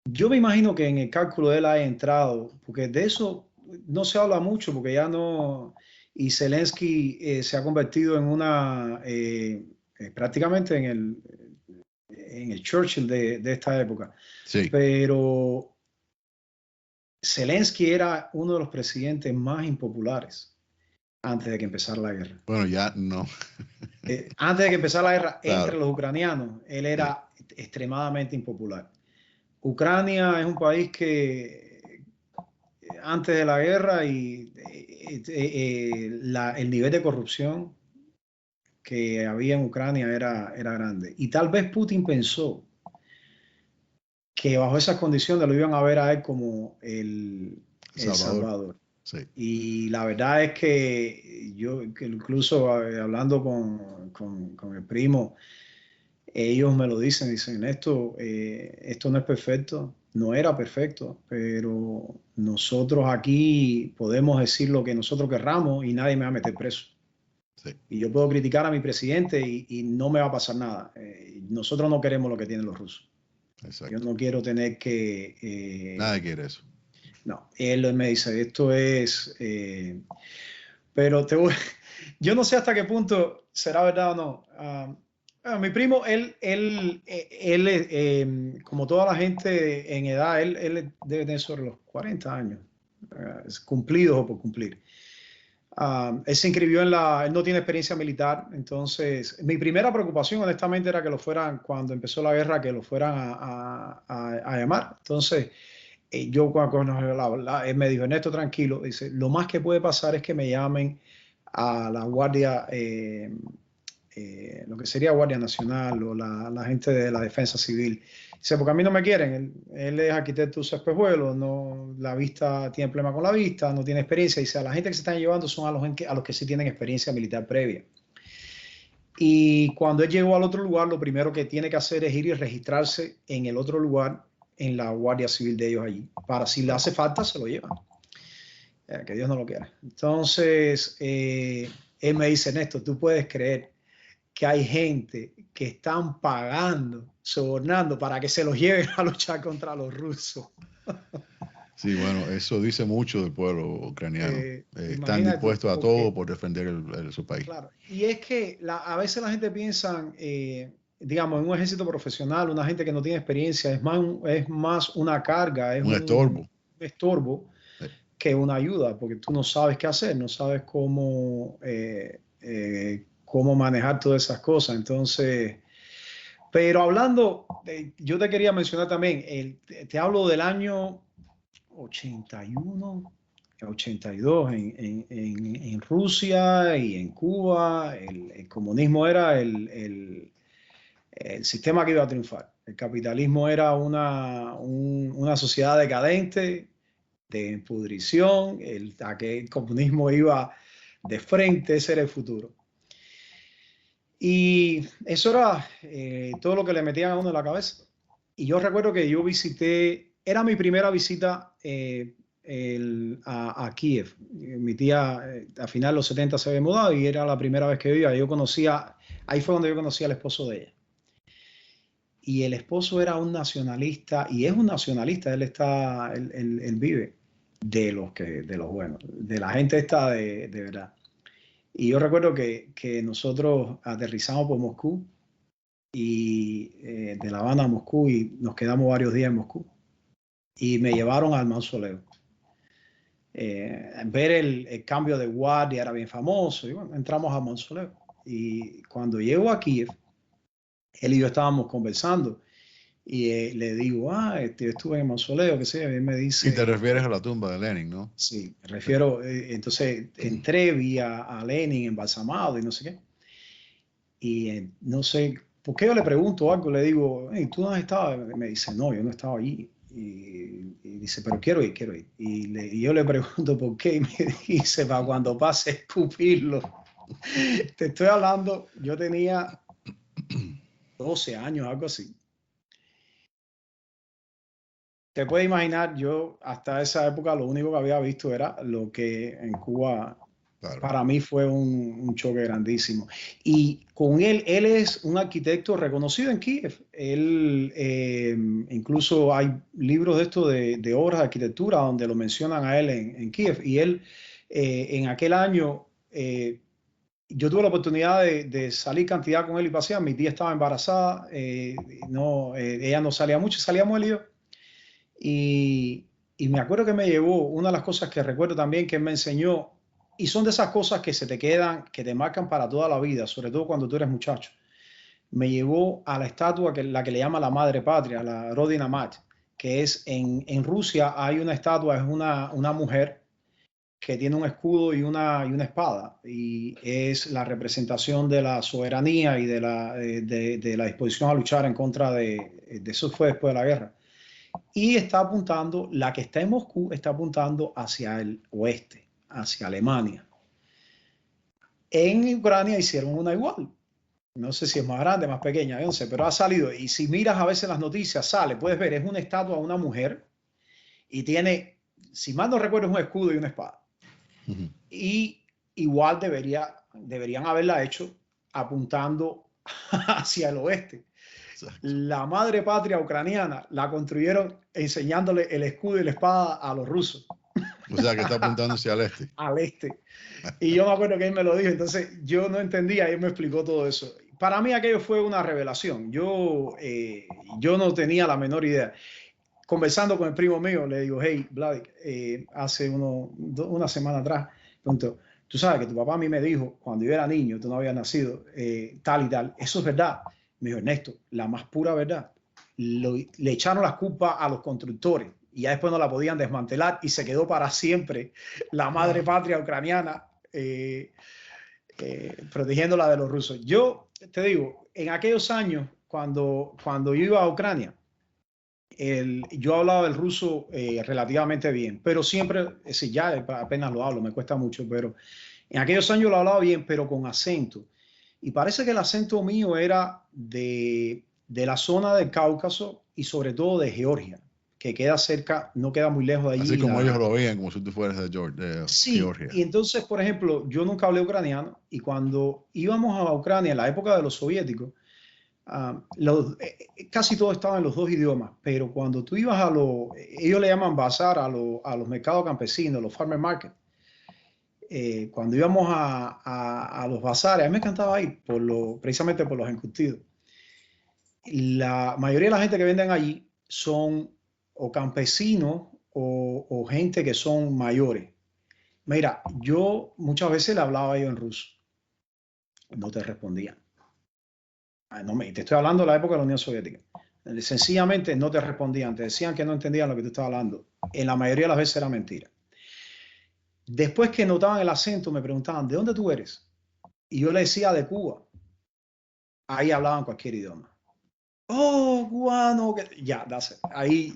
Yo me imagino que en el cálculo de él ha entrado, porque de eso no se habla mucho, porque ya no, y Zelensky se ha convertido en prácticamente en el Churchill de esta época. Sí. Pero Zelensky era uno de los presidentes más impopulares antes de que empezara la guerra. Bueno, ya no. Antes de que empezara la guerra entre Claro. los ucranianos, él Sí. era extremadamente impopular. Ucrania es un país que antes de la guerra el nivel de corrupción que había en Ucrania era grande. Y tal vez Putin pensó que bajo esas condiciones lo iban a ver a él como el Salvador. Salvador. Sí. Y la verdad es que yo, que incluso hablando con el primo, ellos me lo dicen esto no es perfecto, no era perfecto, pero nosotros aquí podemos decir lo que nosotros querramos y nadie me va a meter preso. Sí. Y yo puedo criticar a mi presidente y no me va a pasar nada. Nosotros no queremos lo que tienen los rusos. Yo Exacto. no quiero tener que... Nadie quiere eso. no, él me dice, esto es... pero yo no sé hasta qué punto será verdad o no. Mi primo, como toda la gente en edad, él debe tener sobre los 40 años, cumplidos o por cumplir. Él se inscribió él no tiene experiencia militar, entonces mi primera preocupación honestamente era que lo fueran, cuando empezó la guerra, que lo fueran a llamar. Entonces, yo cuando él me dijo, Ernesto, tranquilo, dice, lo más que puede pasar es que me llamen a la Guardia, lo que sería Guardia Nacional o la gente de la Defensa Civil. Dice, porque a mí no me quieren, él es arquitecto de espejuelos, no, la vista, tiene problema con la vista, no tiene experiencia. Dice, a la gente que se están llevando son a los que sí tienen experiencia militar previa. Y cuando él llegó al otro lugar, lo primero que tiene que hacer es ir y registrarse en el otro lugar, en la Guardia Civil de ellos allí, para si le hace falta, se lo llevan. Que Dios no lo quiera. Entonces, él me dice, Néstor, tú puedes creer que hay gente que están pagando, sobornando para que se los lleven a luchar contra los rusos. Sí, bueno, eso dice mucho del pueblo ucraniano. Están Imagínate tú, dispuestos a todo porque, por defender su país. claro, y es que a veces la gente piensa, digamos, en un ejército profesional, una gente que no tiene experiencia, es más una carga, es Un un estorbo. estorbo Sí. que una ayuda, porque tú no sabes qué hacer, no sabes cómo manejar todas esas cosas. Entonces, pero hablando, yo te quería mencionar también, te hablo del año 81, 82 en Rusia y en Cuba. El comunismo era el sistema que iba a triunfar. El capitalismo era una sociedad decadente, de pudrición, el comunismo iba de frente, ese era el futuro. Y eso era todo lo que le metían a uno en la cabeza. Y yo recuerdo que yo visité, era mi primera visita a Kiev. Mi tía a final de los 70 se había mudado y era la primera vez que iba. Ahí fue donde yo conocí al esposo de ella. Y el esposo era un nacionalista y es un nacionalista, él vive de los buenos, de la gente esta de verdad. Y yo recuerdo que nosotros aterrizamos por Moscú y de La Habana a Moscú y nos quedamos varios días en Moscú y me llevaron al mausoleo. Ver el cambio de guardia era bien famoso y bueno, entramos al mausoleo. Y cuando llego a Kiev, él y yo estábamos conversando y le digo, estuve en el mausoleo, que sé, y él me Y te dice, refieres a la tumba de Lenin, ¿no? sí, me Sí. refiero, entonces entré, vi a Lenin embalsamado y no sé qué. Y no sé, ¿por qué yo le pregunto algo? Le digo, hey, ¿tú no has estado? Me dice, no, yo no he estado allí. Y dice, pero quiero ir, quiero ir. Y yo le pregunto por qué y me dice, para cuando pase escupirlo. Te estoy hablando, yo tenía 12 años, algo así. Te puedes imaginar, yo hasta esa época lo único que había visto era lo que en Cuba Claro. Para mí fue un choque grandísimo. Y con él es un arquitecto reconocido en Kiev. Él, incluso hay libros de esto de obras de arquitectura donde lo mencionan a él en Kiev. Y él, en aquel año, yo tuve la oportunidad de salir cantidad con él y pasear. Mi tía estaba embarazada, ella no salía mucho, salíamos él y yo. Y me acuerdo que me llevó, una de las cosas que recuerdo también que él me enseñó, y son de esas cosas que se te quedan, que te marcan para toda la vida, sobre todo cuando tú eres muchacho. Me llevó a la estatua, la que le llama la Madre Patria, la Rodina Mat, que es en Rusia hay una estatua, es una mujer que tiene un escudo y una espada, y es la representación de la soberanía y de la disposición a luchar en contra de eso fue después de la guerra. Y está apuntando, la que está en Moscú, está apuntando hacia el oeste, hacia Alemania. En Ucrania hicieron una igual. No sé si es más grande, más pequeña, no sé, pero ha salido. Y si miras a veces las noticias, sale, puedes ver, es una estatua de una mujer y tiene, si mal no recuerdo, es un escudo y una espada. Y igual deberían haberla hecho apuntando hacia el oeste. Exacto. La madre patria ucraniana la construyeron enseñándole el escudo y la espada a los rusos. O sea, que está apuntando hacia el este. Al este. Y yo me acuerdo que él me lo dijo, entonces yo no entendía, él me explicó todo eso. Para mí aquello fue una revelación. Yo no tenía la menor idea. Conversando con el primo mío, le digo, hey, Vladik, hace una semana atrás, pregunto, tú sabes que tu papá a mí me dijo, cuando yo era niño, tú no habías nacido, tal y tal. Eso es verdad. Me dijo, Ernesto, la más pura verdad. Le echaron las culpas a los constructores y ya después no la podían desmantelar y se quedó para siempre la madre patria ucraniana protegiéndola de los rusos. Yo te digo, en aquellos años, cuando yo iba a Ucrania, yo hablaba el ruso relativamente bien, pero siempre, ya apenas lo hablo, me cuesta mucho, pero en aquellos años lo hablaba bien, pero con acento. Y parece que el acento mío era de la zona del Cáucaso y sobre todo de Georgia, que queda cerca, no queda muy lejos de allí. Así como ellos lo veían, como si tú fueras de sí, Georgia. Y entonces, por ejemplo, yo nunca hablé ucraniano y cuando íbamos a Ucrania en la época de los soviéticos, casi todo estaba en los dos idiomas, pero cuando tú ibas ellos le llaman bazar a los mercados campesinos, los farmer market. Cuando íbamos a los bazares, a mí me encantaba ir precisamente por los encurtidos. La mayoría de la gente que venden allí son o campesinos o gente que son mayores. Mira, yo muchas veces le hablaba yo en ruso, no te respondían. No, te estoy hablando de la época de la Unión Soviética. Sencillamente no te respondían, te decían que no entendían lo que tú estabas hablando. En la mayoría de las veces era mentira. Después que notaban el acento, me preguntaban, ¿de dónde tú eres? Y yo le decía, de Cuba. Ahí hablaban cualquier idioma. Oh, cubano. Ya, ahí,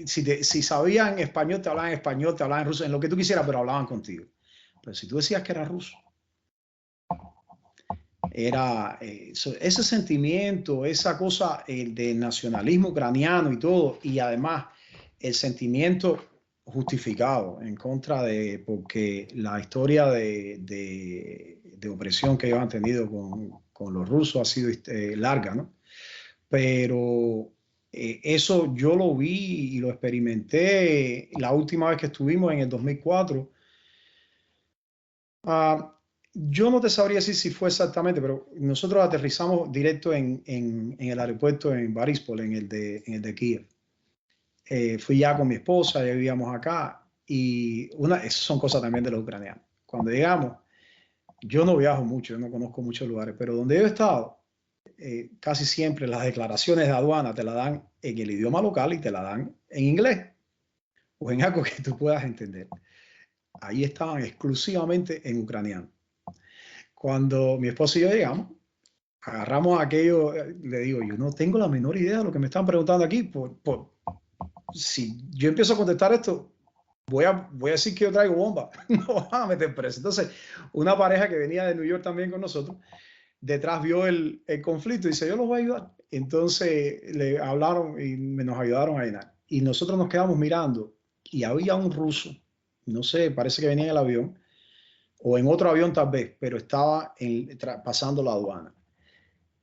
si sabían español, te hablaban en ruso, en lo que tú quisieras, pero hablaban contigo. Pero si tú decías que era ruso, era ese sentimiento, esa cosa de nacionalismo ucraniano y todo, y además el sentimiento justificado en contra porque la historia de opresión que ellos han tenido con los rusos ha sido larga, ¿no? Pero eso yo lo vi y lo experimenté la última vez que estuvimos en el 2004. Yo no te sabría decir si fue exactamente, pero nosotros aterrizamos directo en el aeropuerto en Boryspil, en el de Kiev. Fui ya con mi esposa, ya vivíamos acá, y esas son cosas también de los ucranianos. Cuando llegamos, yo no viajo mucho, yo no conozco muchos lugares, pero donde yo he estado, casi siempre las declaraciones de aduana te la dan en el idioma local y te la dan en inglés o en algo que tú puedas entender. Ahí estaban exclusivamente en ucraniano. Cuando mi esposo y yo llegamos, agarramos aquello, le digo, yo no tengo la menor idea de lo que me están preguntando aquí. Si yo empiezo a contestar esto, voy a decir que yo traigo bomba. No van a meter preso. Entonces, una pareja que venía de New York también con nosotros, detrás vio el conflicto y dice, yo los voy a ayudar. Entonces le hablaron y nos ayudaron a llenar. Y nosotros nos quedamos mirando y había un ruso, no sé, parece que venía en el avión, o en otro avión tal vez, pero estaba pasando la aduana.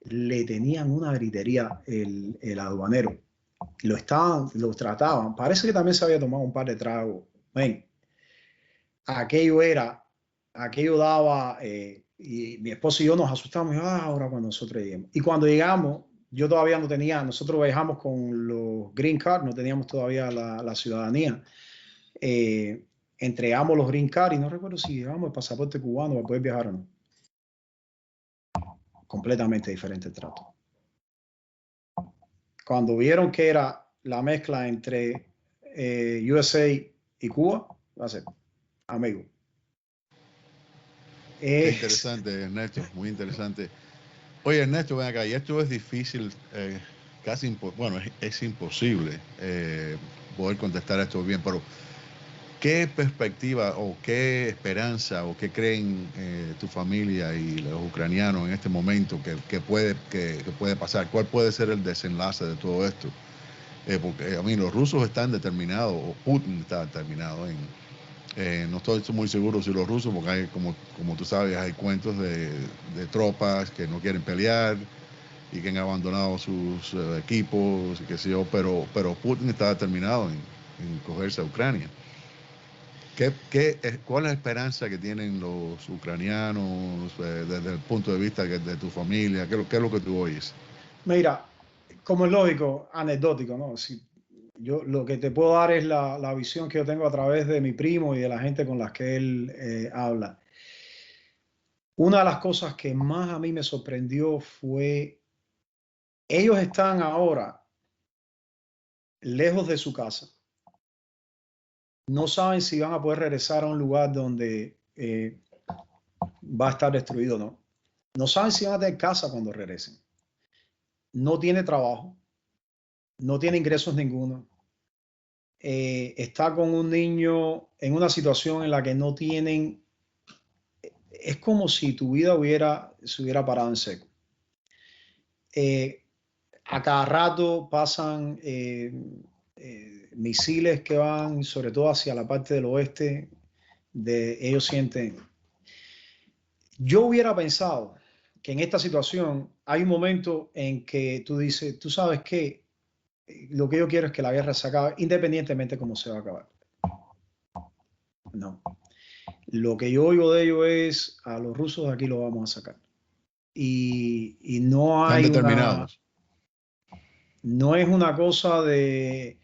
Le tenían una gritería el aduanero. Lo trataban. Parece que también se había tomado un par de tragos. Ven, aquello daba, y mi esposo y yo nos asustamos. Ahora cuando nosotros lleguemos. Y cuando llegamos, yo todavía no tenía, nosotros viajamos con los green card, no teníamos todavía la ciudadanía. Entregamos los green card y no recuerdo si llevamos el pasaporte cubano para poder viajar o no. Completamente diferente el trato. Cuando vieron que era la mezcla entre USA y Cuba, va a ser amigo. Qué interesante, Ernesto, muy interesante. Oye, Ernesto, ven acá, y esto es difícil, casi, bueno, es imposible poder contestar esto bien, pero ¿qué perspectiva o qué esperanza o qué creen tu familia y los ucranianos en este momento que puede pasar? ¿Cuál puede ser el desenlace de todo esto? Porque a mí los rusos están determinados, o Putin está determinado no estoy muy seguro si los rusos, porque hay, como tú sabes, hay cuentos de tropas que no quieren pelear y que han abandonado sus equipos, y qué sé yo, pero Putin está determinado en cogerse a Ucrania. ¿Cuál es la esperanza que tienen los ucranianos desde el punto de vista de tu familia? ¿Qué es lo que tú oyes? Mira, como es lógico, anecdótico, ¿no? Si yo lo que te puedo dar es la visión que yo tengo a través de mi primo y de la gente con la que él habla. Una de las cosas que más a mí me sorprendió fue, ellos están ahora lejos de su casa. No saben si van a poder regresar a un lugar donde va a estar destruido o no. No saben si van a tener casa cuando regresen. No tiene trabajo. No tiene ingresos ninguno. Está con un niño en una situación en la que no tienen, es como si tu vida se hubiera parado en seco. A cada rato pasan misiles que van sobre todo hacia la parte del oeste, ellos sienten. Yo hubiera pensado que en esta situación hay un momento en que tú dices, tú sabes que lo que yo quiero es que la guerra se acabe, independientemente de cómo se va a acabar. No. Lo que yo oigo de ellos es, a los rusos de aquí lo vamos a sacar. Y no hay ¿Están determinados? No es una cosa de,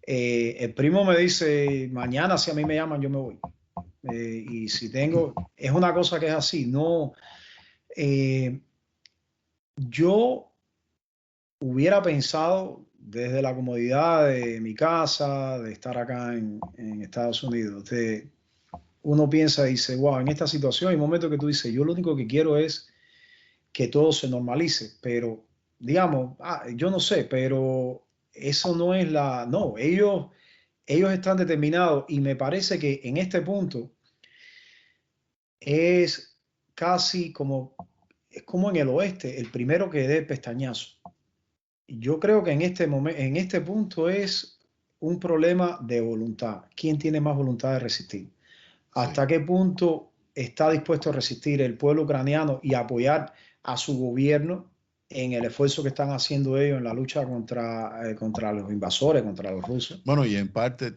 el primo me dice, mañana si a mí me llaman yo me voy. Y si tengo, es una cosa que es así, no, yo hubiera pensado desde la comodidad de mi casa, de estar acá en Estados Unidos, uno piensa y dice, wow, en esta situación hay momentos que tú dices, yo lo único que quiero es que todo se normalice, pero digamos, yo no sé, pero eso no es no, ellos están determinados y me parece que en este punto es casi como, es como en el oeste, el primero que dé el pestañazo. Yo creo que en este momento, en este punto es un problema de voluntad. ¿Quién tiene más voluntad de resistir? ¿Hasta Sí. qué punto está dispuesto a resistir el pueblo ucraniano y apoyar a su gobierno en el esfuerzo que están haciendo ellos en la lucha contra los invasores, contra los rusos? Bueno, y en parte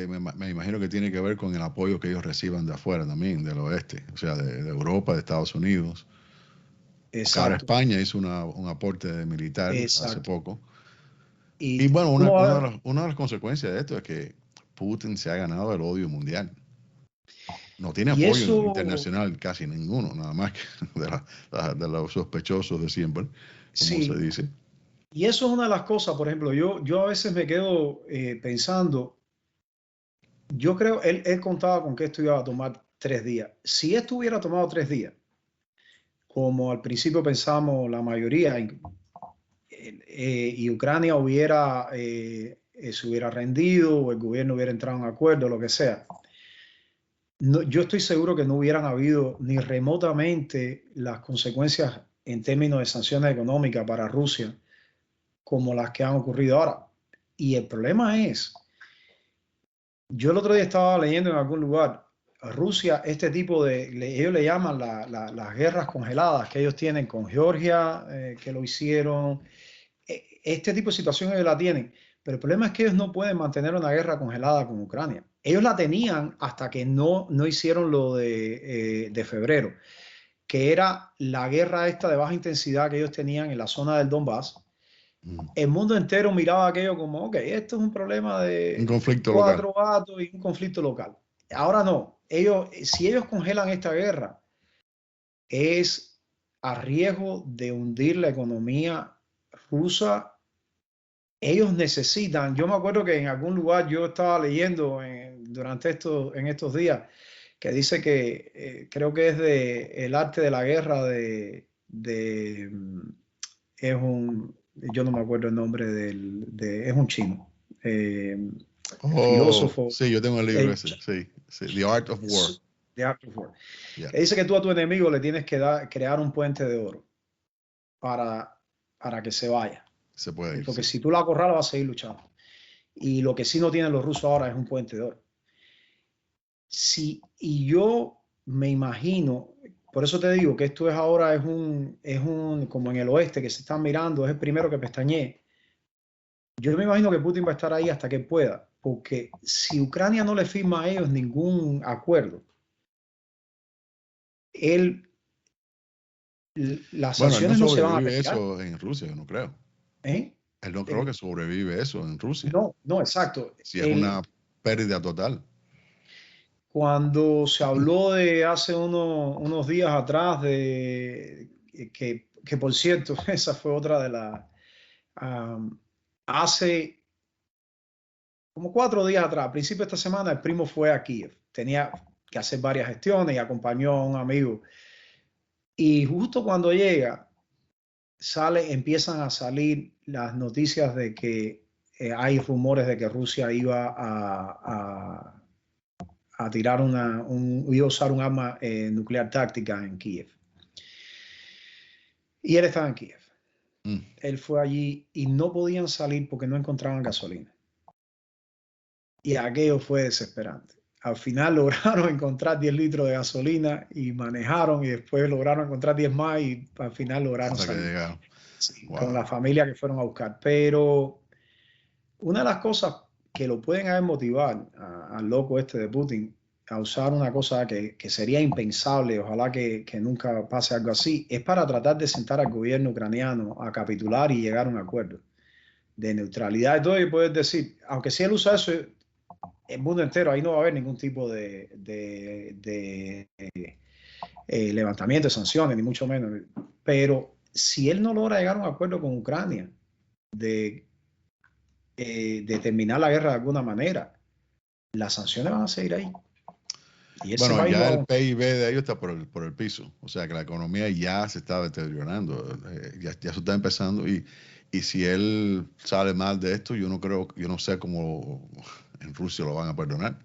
me imagino que tiene que ver con el apoyo que ellos reciban de afuera también, del oeste, o sea, de Europa, de Estados Unidos. Porque ahora Exacto, España hizo un aporte militar hace exacto. poco. Y Y bueno, uno, una de las consecuencias de esto es que Putin se ha ganado el odio mundial. No tiene y apoyo eso, internacional casi ninguno, nada más que de los sospechosos de siempre, como se sí, dice. y eso es una de las cosas, por ejemplo, yo a veces me quedo pensando, yo creo, él contaba con que esto iba a tomar 3 días. Si esto hubiera tomado 3 días, como al principio pensamos la mayoría, y Ucrania se hubiera rendido o el gobierno hubiera entrado en acuerdo, lo que sea, no, yo estoy seguro que no hubieran habido ni remotamente las consecuencias en términos de sanciones económicas para Rusia como las que han ocurrido ahora. Y el problema es, yo el otro día estaba leyendo en algún lugar, Rusia, este tipo de, ellos le llaman las guerras congeladas que ellos tienen con Georgia, que lo hicieron. Este tipo de situación ellos la tienen, pero el problema es que ellos no pueden mantener una guerra congelada con Ucrania. Ellos la tenían hasta que no hicieron lo de febrero, que era la guerra esta de baja intensidad que ellos tenían en la zona del Donbass. El mundo entero miraba aquello como, ok, esto es un problema Un de conflicto local. cuatro gatos y un conflicto local. Ahora no, si ellos congelan esta guerra, es a riesgo de hundir la economía rusa. Ellos necesitan, yo me acuerdo que en algún lugar yo estaba leyendo durante en estos días, que dice que creo que es de El arte de la guerra es yo no me acuerdo el nombre es un chino, eh, Oh, filósofo, sí, yo tengo el libro eh, ese, sí, sí, The Art of War. The Art of War, Yeah, que dice que tú a tu enemigo le tienes que crear un puente de oro para, para que se vaya, se puede ir, porque sí. si tú la acorralas va a seguir luchando. Y lo que sí no tienen los rusos ahora es un puente de oro. Sí, y yo me imagino, por eso te digo que esto es ahora, como en el oeste que se están mirando, es el primero que pestañee. Yo me imagino que Putin va a estar ahí hasta que pueda, porque si Ucrania no le firma a ellos ningún acuerdo, él, las Bueno, él no sanciones no se van a sobrevive retirar. eso en Rusia, yo no creo. ¿Eh? Él no creo Eh, que sobrevive eso en Rusia. no, no, exacto. Si es una pérdida total. Cuando se habló de hace unos días atrás que por cierto, esa fue otra de las, hace como 4 días atrás, a principio de esta semana, el primo fue a Kiev. Tenía que hacer varias gestiones y acompañó a un amigo. Y justo cuando llega, empiezan a salir las noticias de que hay rumores de que Rusia iba a tirar iba a usar un arma nuclear táctica en Kiev. Y él estaba en Kiev. Mm. Él fue allí y no podían salir porque no encontraban gasolina. Y aquello fue desesperante. Al final lograron encontrar 10 litros de gasolina y manejaron y después lograron encontrar 10 más y al final lograron Hasta que salir. llegaron. Sí, con Wow. la familia que fueron a buscar. Pero una de las cosas que lo pueden haber motivado al loco este de Putin a usar una cosa que sería impensable, ojalá que nunca pase algo así, es para tratar de sentar al gobierno ucraniano a capitular y llegar a un acuerdo de neutralidad y todo, y puedes decir, aunque si él usa eso, el mundo entero, ahí no va a haber ningún tipo de levantamiento de sanciones, ni mucho menos. Pero si él no logra llegar a un acuerdo con Ucrania de terminar la guerra de alguna manera, las sanciones van a seguir ahí. Y ese Bueno, país no ya va el a... PIB de ellos está por el piso. O sea que la economía ya se está deteriorando. Ya se está empezando. Y si él sale mal de esto, yo no sé cómo en Rusia lo van a perdonar.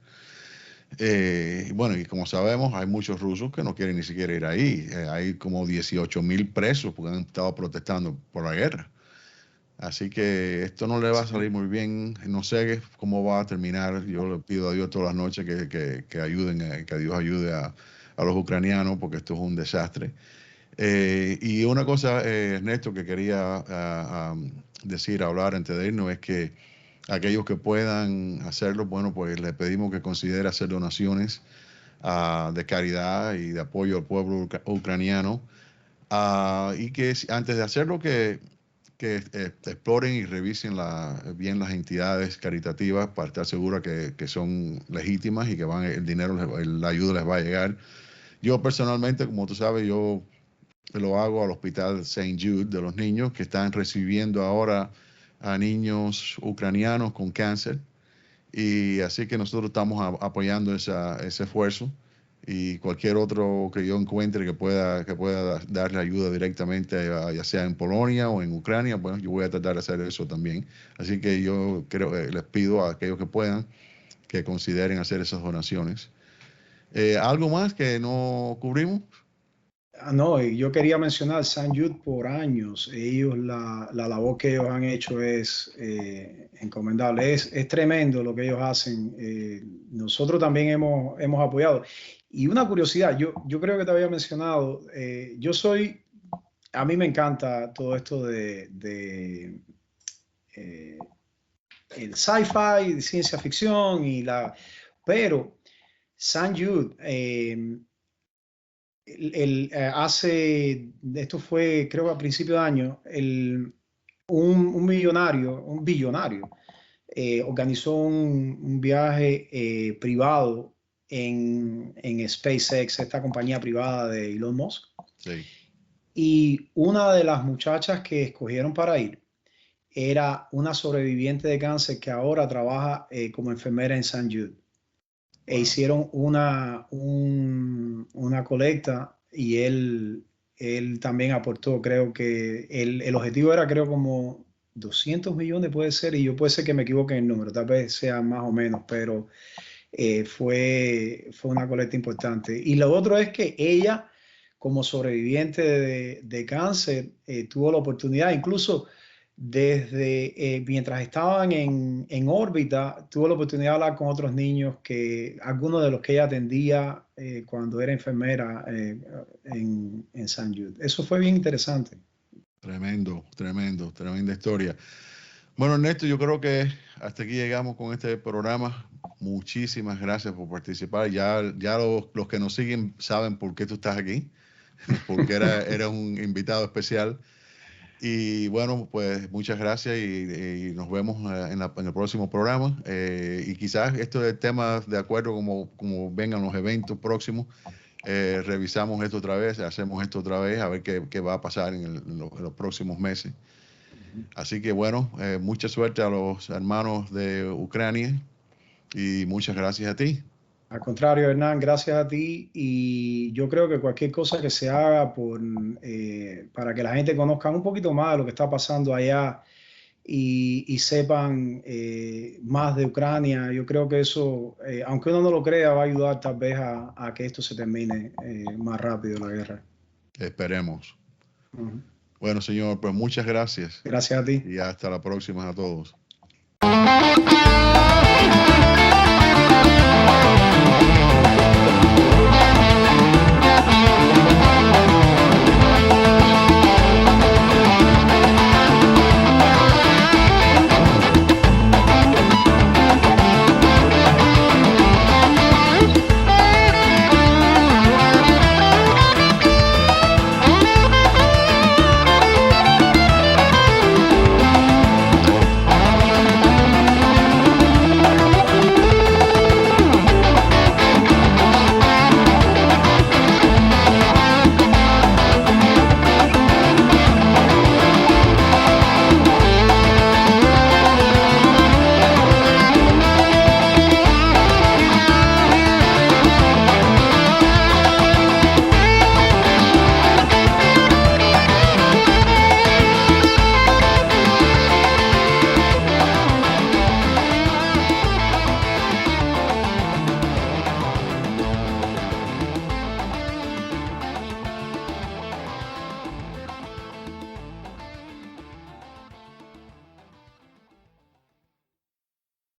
Bueno, y como sabemos, hay muchos rusos que no quieren ni siquiera ir ahí. Hay como 18,000 presos porque han estado protestando por la guerra. Así que esto no le va a salir muy bien. No sé cómo va a terminar. Yo le pido a Dios todas las noches que ayuden, que Dios ayude a los ucranianos, porque esto es un desastre. Y una cosa, Ernesto, que quería decir, hablar antes de irnos, es que aquellos que puedan hacerlo, bueno, pues les pedimos que considere hacer donaciones de caridad y de apoyo al pueblo ucraniano. Y que antes de hacerlo, que exploren y revisen bien las entidades caritativas para estar seguros que son legítimas y que el dinero, la ayuda les va a llegar. Yo personalmente, como tú sabes, yo lo hago al Hospital St. Jude de los niños que están recibiendo ahora a niños ucranianos con cáncer. Y así que nosotros estamos apoyando ese esfuerzo y cualquier otro que yo encuentre que pueda darle ayuda directamente, ya sea en Polonia o en Ucrania, bueno, yo voy a tratar de hacer eso también. Así que yo creo, les pido a aquellos que puedan que consideren hacer esas donaciones. ¿Algo más que no cubrimos? No, y yo quería mencionar St. Jude por años. Ellos, la labor que ellos han hecho es encomendable. Es tremendo lo que ellos hacen. Nosotros también hemos apoyado. Y una curiosidad, yo creo que te había mencionado, a mí me encanta todo esto de el sci-fi, ciencia ficción, pero St. Jude, esto fue creo que a principio de año, un millonario, un billonario, organizó un viaje privado en SpaceX, esta compañía privada de Elon Musk. Sí. Y una de las muchachas que escogieron para ir era una sobreviviente de cáncer que ahora trabaja como enfermera en St. Jude. E hicieron una colecta y él también aportó, creo que el objetivo era creo como 200 millones puede ser, y yo puede ser que me equivoque en el número, tal vez sea más o menos, pero fue una colecta importante. Y lo otro es que ella, como sobreviviente de cáncer, tuvo la oportunidad, incluso desde mientras estaban en órbita, tuvo la oportunidad de hablar con otros niños, algunos de los que ella atendía cuando era enfermera en St. Jude. Eso fue bien interesante. Tremendo, tremendo, tremenda historia. Bueno, Ernesto, yo creo que hasta aquí llegamos con este programa. Muchísimas gracias por participar. Ya los que nos siguen saben por qué tú estás aquí, porque era un invitado especial. Y bueno, pues muchas gracias y nos vemos en el próximo programa. Y quizás esto de temas de acuerdo como vengan los eventos próximos, revisamos esto otra vez, hacemos esto otra vez, a ver qué va a pasar en los próximos meses. Así que bueno, mucha suerte a los hermanos de Ucrania y muchas gracias a ti. Al contrario, Hernán, gracias a ti, y yo creo que cualquier cosa que se haga para que la gente conozca un poquito más de lo que está pasando allá y sepan más de Ucrania, yo creo que eso, aunque uno no lo crea, va a ayudar tal vez a que esto se termine más rápido, la guerra. Esperemos. Ujú. Bueno, señor, pues muchas gracias Gracias a ti. y hasta la próxima a todos.